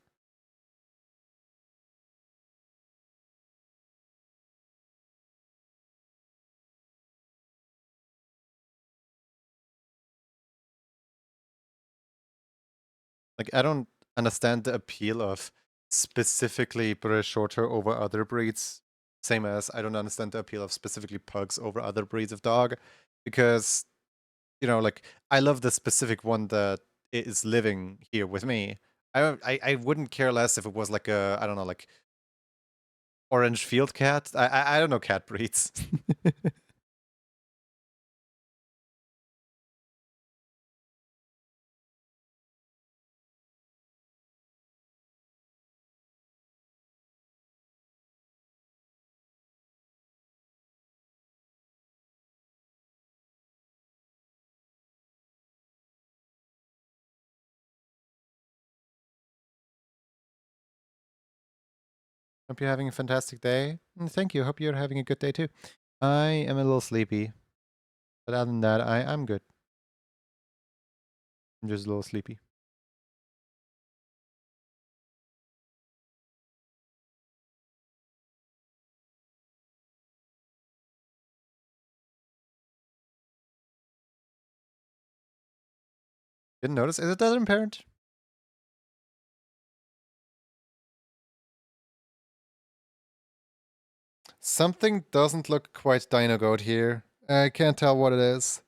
Like, I don't understand the appeal of specifically British Shorthair over other breeds. Same as I don't understand the appeal of specifically pugs over other breeds of dog, because like, I love the specific one that is living here with me. I wouldn't care less if it was like a, I don't know, like orange field cat. I don't know cat breeds. Hope you're having a fantastic day. And thank you. Hope you're having a good day too. I am a little sleepy, but other than that, I'm good. I'm just a little sleepy. Didn't notice. Is it doesn't parent? Something doesn't look quite Dino Goat here. I can't tell what it is.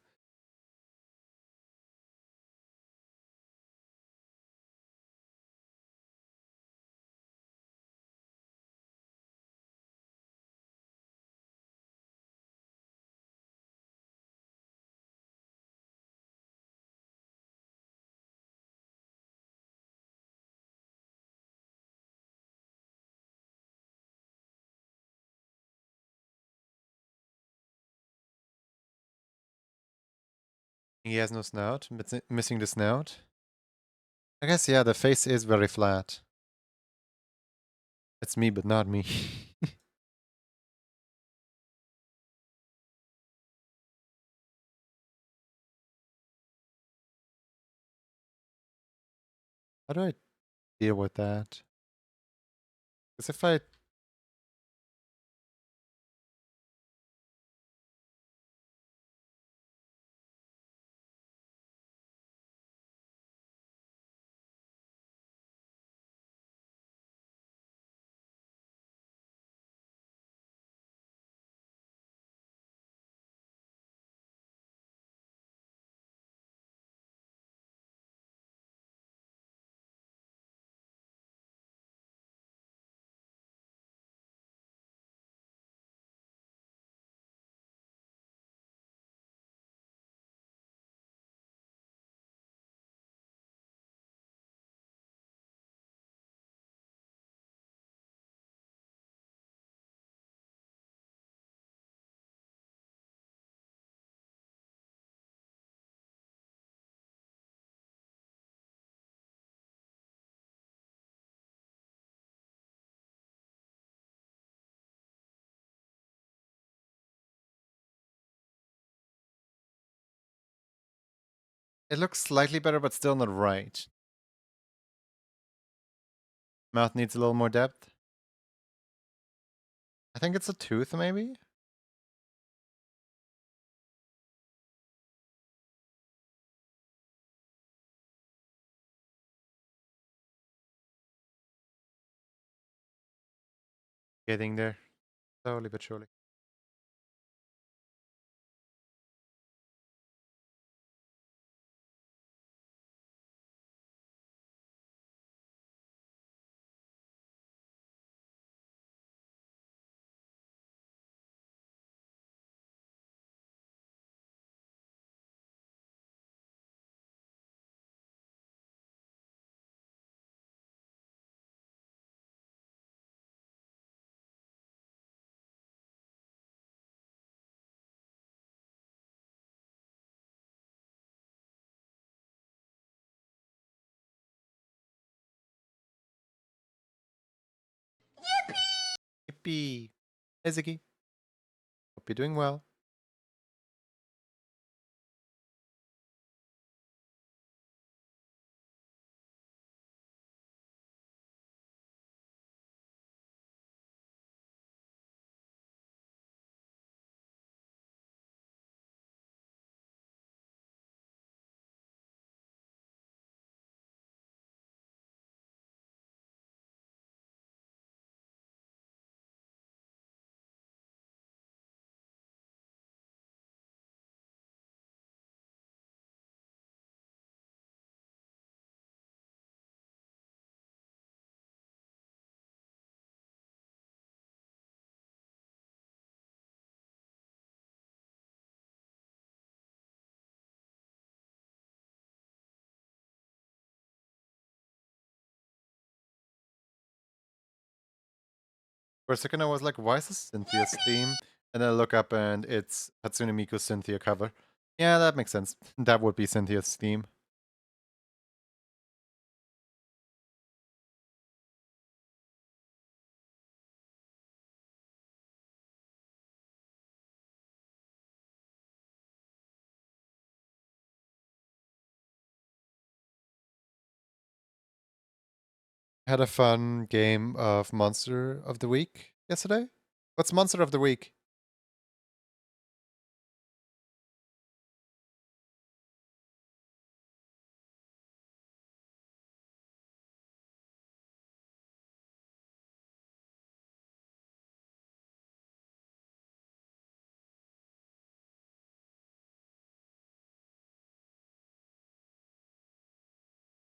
He has no snout. Missing the snout. I guess, yeah, the face is very flat. It's me, but not me. How do I deal with that? Because if I It looks slightly better, but still not right. Mouth needs a little more depth. I think it's a tooth, maybe? Getting there. Slowly but surely. Yippee! Hey, Ziggy. Hope you're doing well. For a second, I was like, why is this Cynthia's theme? And then I look up and it's Hatsune Miku's Cynthia cover. Yeah, that makes sense. That would be Cynthia's theme. Had a fun game of Monster of the Week yesterday. What's Monster of the Week?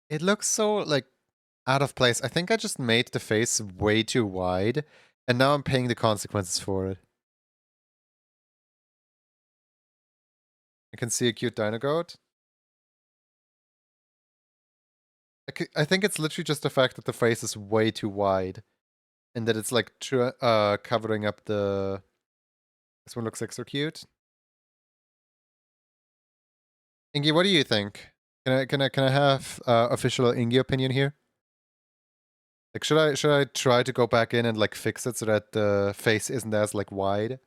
It looks so like out of place. I think I just made the face way too wide, and now I'm paying the consequences for it. I can see a cute dino goat. I think it's literally just the fact that the face is way too wide, and that it's like covering up the. This one looks extra cute. Ingy, what do you think? Can I have official Ingy opinion here? Like, should I try to go back in and like fix it so that the face isn't as like wide?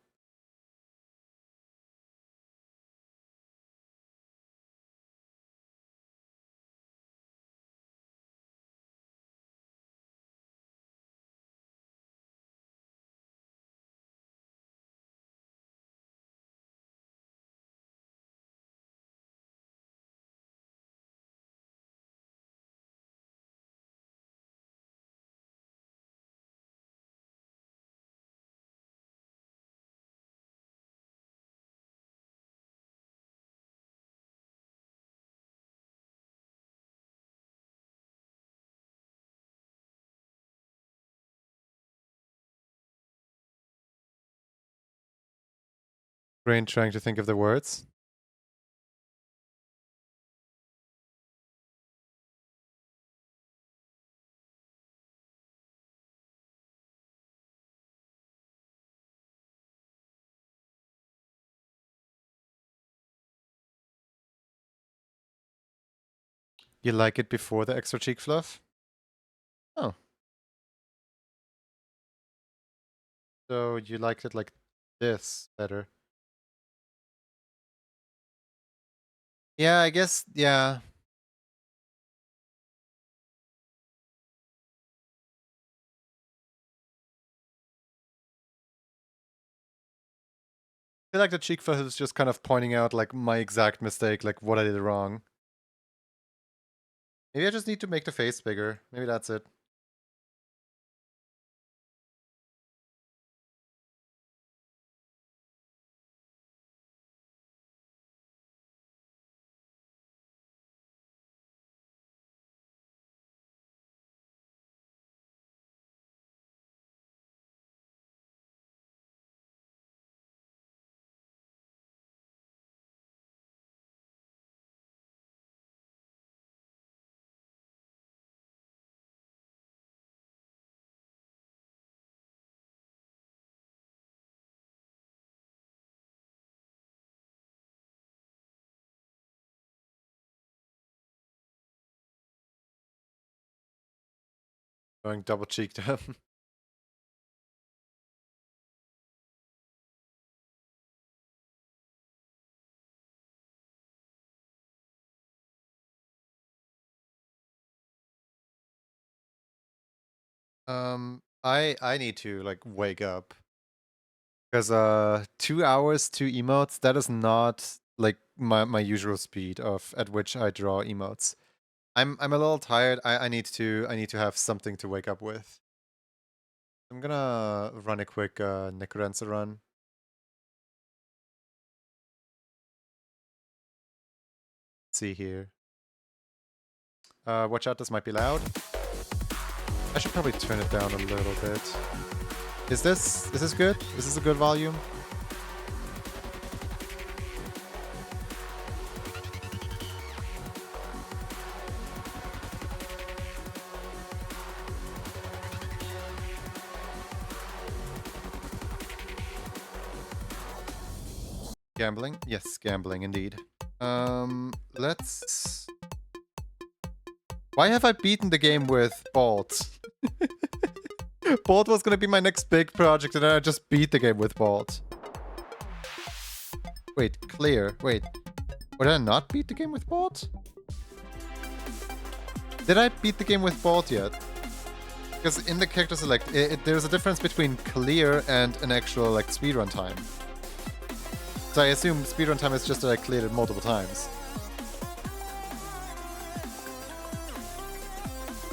Brain trying to think of the words. You like it before the extra cheek fluff? Oh, so you liked it like this better. Yeah, I guess, yeah. I feel like the cheek flush is just kind of pointing out like my exact mistake, like what I did wrong. Maybe I just need to make the face bigger. Maybe that's it. Going double cheeked him. I need to like wake up because 2 hours, 2 emotes. That is not like my usual speed of at which I draw emotes. I'm a little tired. I need to have something to wake up with. I'm gonna run a quick Necrodancer run. Let's see here. Watch out, this might be loud. I should probably turn it down a little bit. Is this good? Is this a good volume? Gambling? Yes, gambling indeed. Let's... Why have I beaten the game with Bolt? Bolt was gonna be my next big project and then I just beat the game with Bolt. Wait, clear. Wait. Or did I not beat the game with Bolt? Did I beat the game with Bolt yet? Because in the character select, there's a difference between clear and an actual like speedrun time. So I assume speedrun time is just that I cleared it multiple times.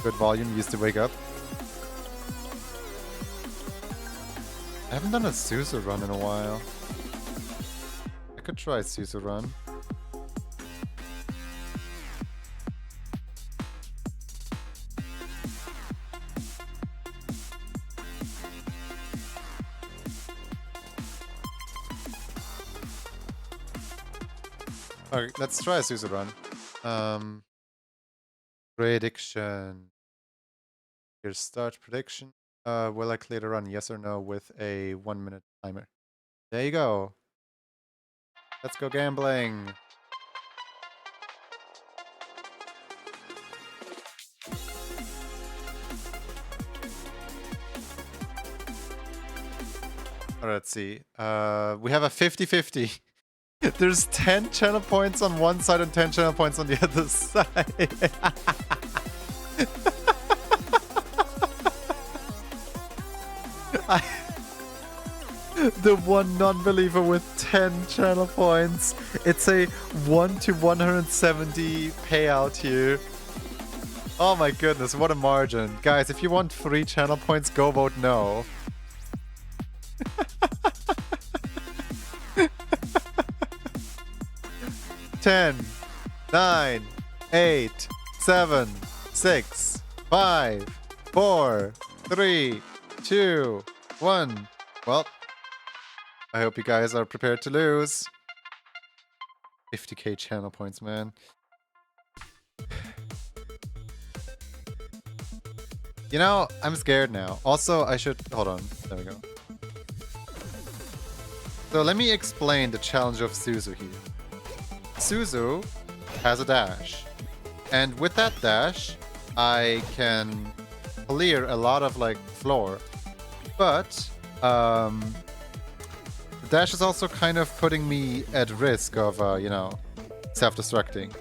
Good volume, used to wake up. I haven't done a Suzu run in a while. I could try a Suzu run. Alright, let's try a Suzu run. Prediction. Here's start prediction. Will I clear the run? Yes or no with a 1-minute timer. There you go. Let's go gambling. Alright, let's see. We have a 50-50. There's 10 channel points on one side and 10 channel points on the other side. The one non-believer with 10 channel points. It's a 1 to 170 payout here. Oh my goodness, what a margin. Guys, if you want 3 channel points, go vote no. 10, 9, 8, 7, 6, 5, 4, 3, 2, 1. Well, I hope you guys are prepared to lose. 50k channel points, man. You know, I'm scared now. Also, I should... Hold on. There we go. So let me explain the challenge of Suzu here. Suzu has a dash. And with that dash, I can clear a lot of, like, floor. But, the dash is also kind of putting me at risk of, you know, self-destructing.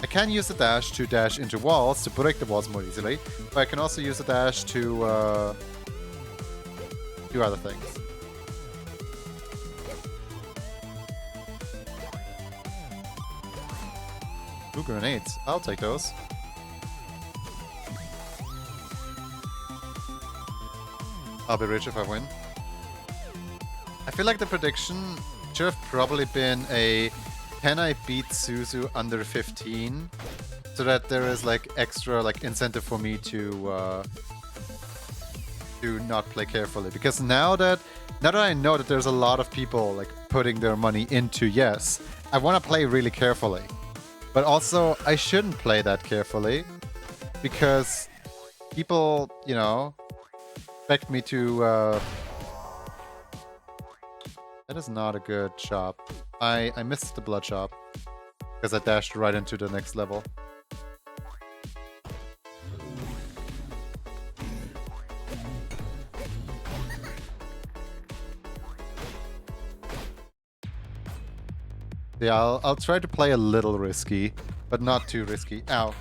I can use the dash to dash into walls to break the walls more easily, but I can also use the dash to do other things. Ooh, grenades. I'll take those. I'll be rich if I win. I feel like the prediction should have probably been a can I beat Suzu under 15? So that there is like extra like incentive for me to not play carefully. Because now that I know that there's a lot of people like putting their money into yes, I want to play really carefully. But also I shouldn't play that carefully because people, you know, expect me to that is not a good shop. I missed the blood shop because I dashed right into the next level. Yeah, I'll try to play a little risky, but not too risky. Ow.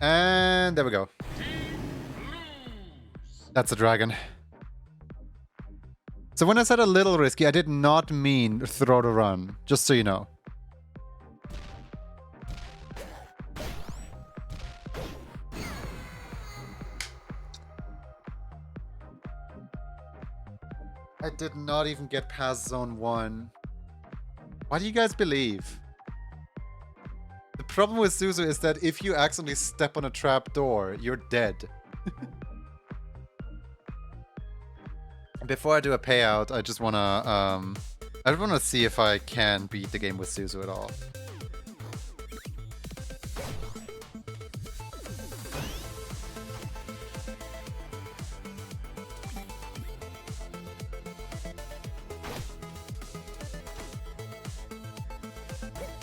And there we go. That's a dragon. So when I said a little risky, I did not mean throw to run, just so you know. I did not even get past zone 1. Why do you guys believe? The problem with Suzu is that if you accidentally step on a trap door, you're dead. Before I do a payout, I just wanna see if I can beat the game with Suzu at all.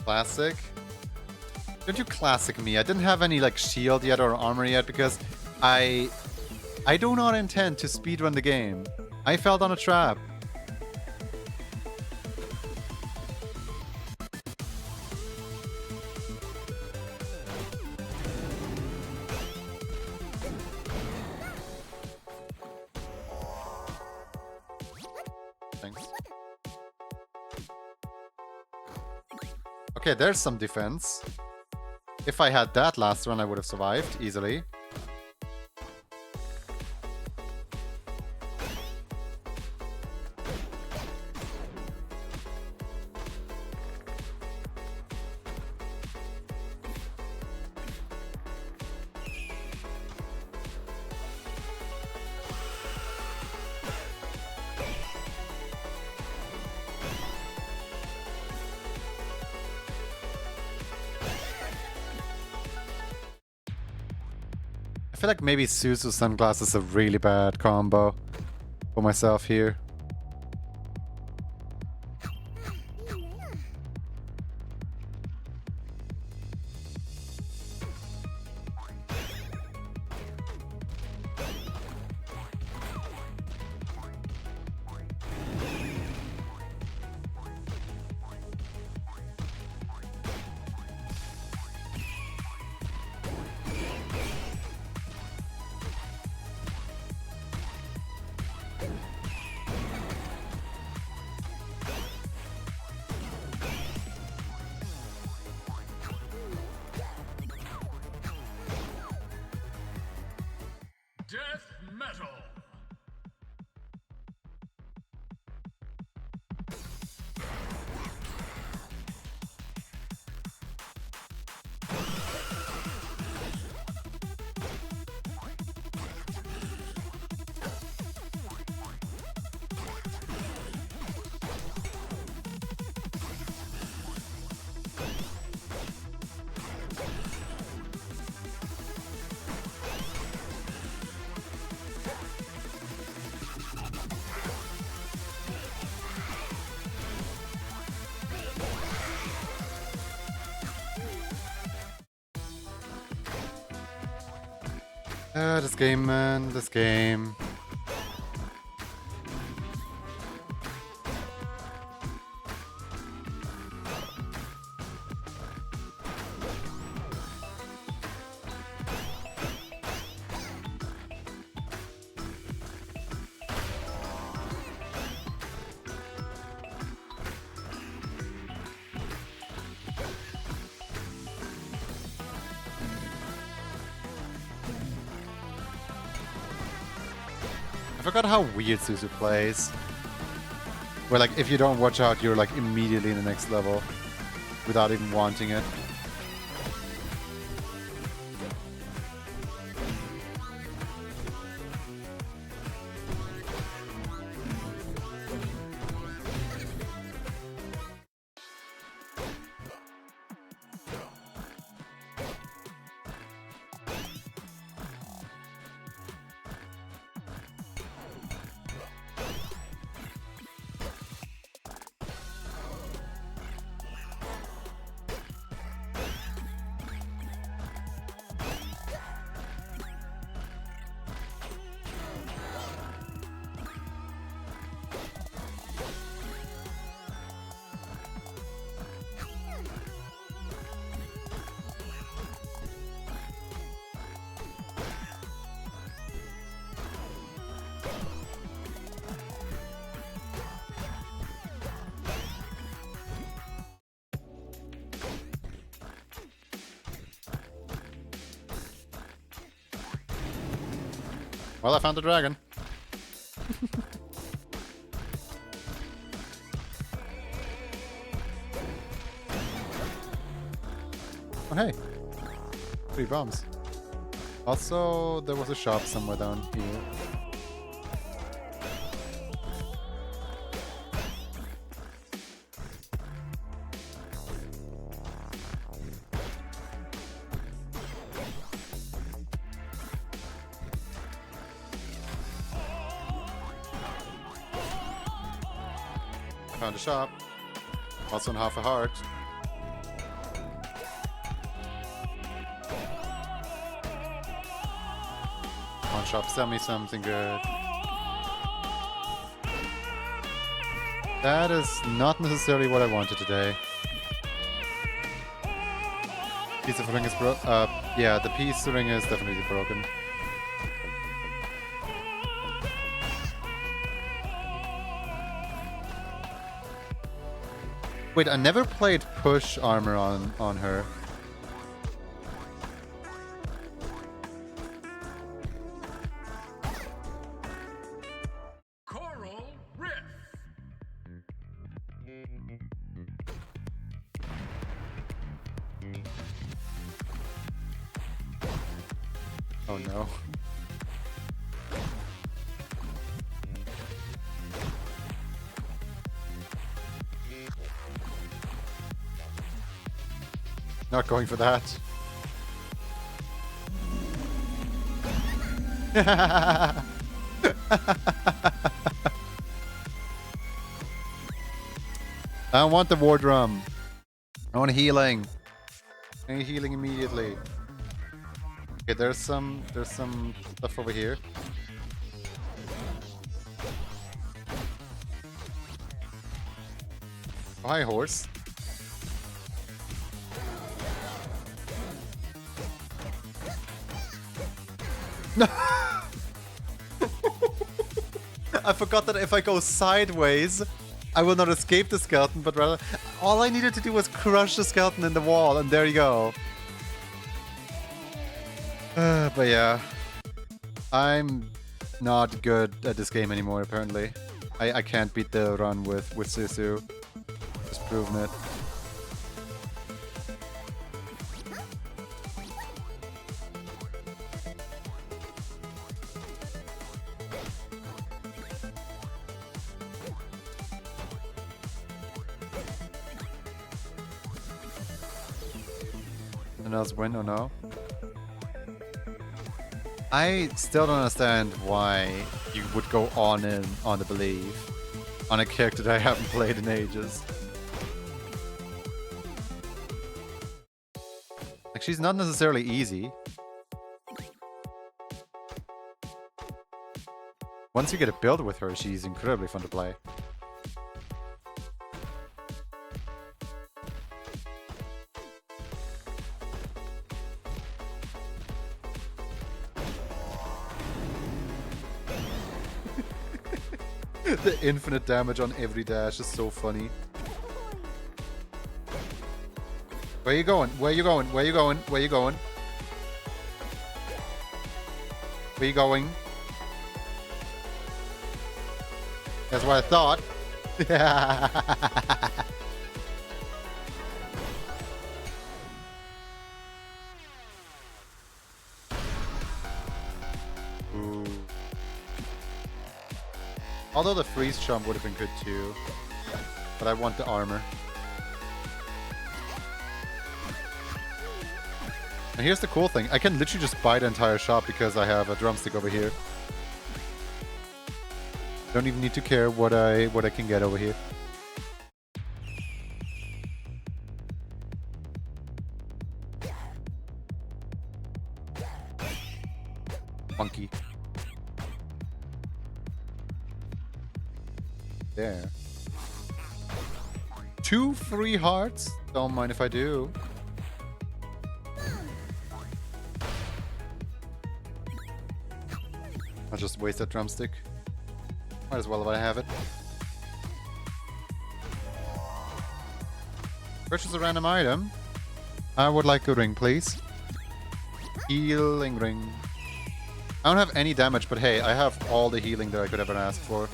Classic? Don't you classic me? I didn't have any like shield yet or armor yet because I do not intend to speedrun the game. I fell down a trap. Thanks. Okay, there's some defense. If I had that last run, I would have survived easily. I feel like maybe Suzu sunglasses is a really bad combo for myself here. Death metal. This game, man, this game. forgot how weird Suzu plays. Where like if you don't watch out, you're like immediately in the next level without even wanting it. Well, I found the dragon. Oh, hey. 3 bombs. Also, there was a shop somewhere down here. Found a shop. Also on half a heart. Come on, shop, sell me something good. That is not necessarily what I wanted today. Piece of ring is yeah, the piece of ring is definitely broken. Wait, I never played push armor on her. Coral Rift. Oh no. Not going for that. I want the war drum. I want healing. I need healing immediately. Okay, there's some stuff over here. Oh, hi, horse. No. I forgot that if I go sideways, I will not escape the skeleton, but rather all I needed to do was crush the skeleton in the wall, and there you go. But yeah, I'm not good at this game anymore. Apparently, I can't beat the run with Suzu. Just proven it. Someone else win or no? I still don't understand why you would go on in on the believe on a character that I haven't played in ages. Like, she's not necessarily easy. Once you get a build with her, she's incredibly fun to play. The infinite damage on every dash is so funny. Where you going? Where you going? Where you going? Where you going? Where you going? That's what I thought. Ooh. Although the freeze jump would have been good too. But I want the armor. And here's the cool thing. I can literally just buy the entire shop because I have a drumstick over here. Don't even need to care what I can get over here. Monkey. There. 2 free hearts? Don't mind if I do. I'll just waste that drumstick. Might as well if I have it. Purchase a random item. I would like a ring, please. Healing ring. I don't have any damage, but hey, I have all the healing that I could ever ask for.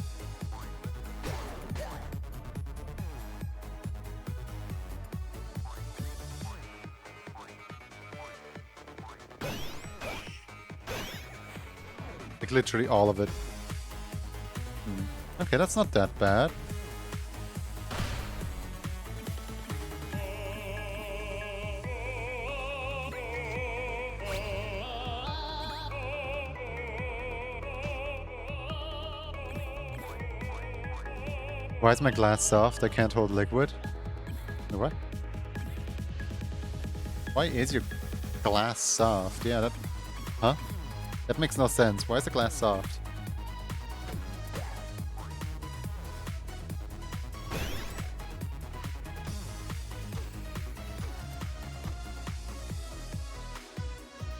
Like literally all of it. Okay, that's not that bad. Why is my glass soft? I can't hold liquid. What? Why is your glass soft? Yeah, that... Huh? That makes no sense. Why is the glass soft?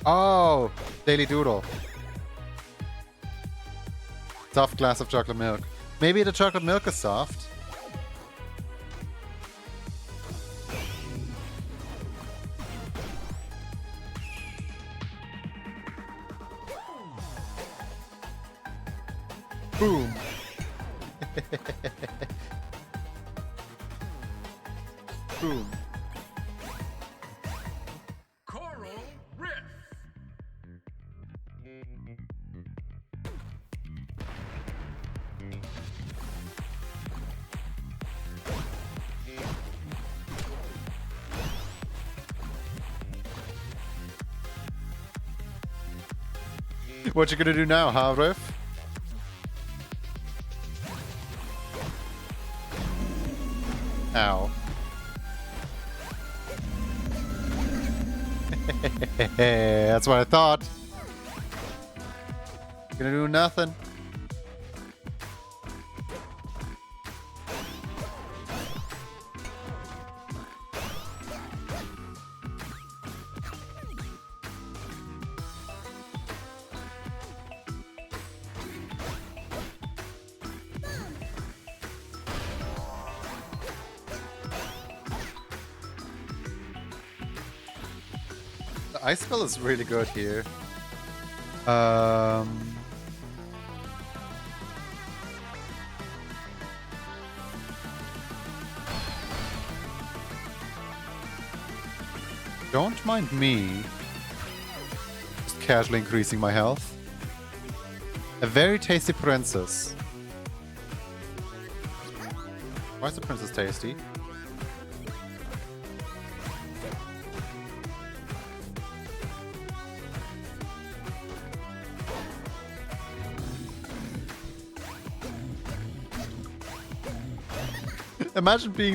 Oh! Daily Doodle. Soft glass of chocolate milk. Maybe the chocolate milk is soft. Boom. Boom. Coral Riff. What you gonna do now, huh, Riff? Ow. That's what I thought. Gonna do nothing. The ice spell is really good here. Don't mind me. Just casually increasing my health. A very tasty princess. Why is the princess tasty? Imagine being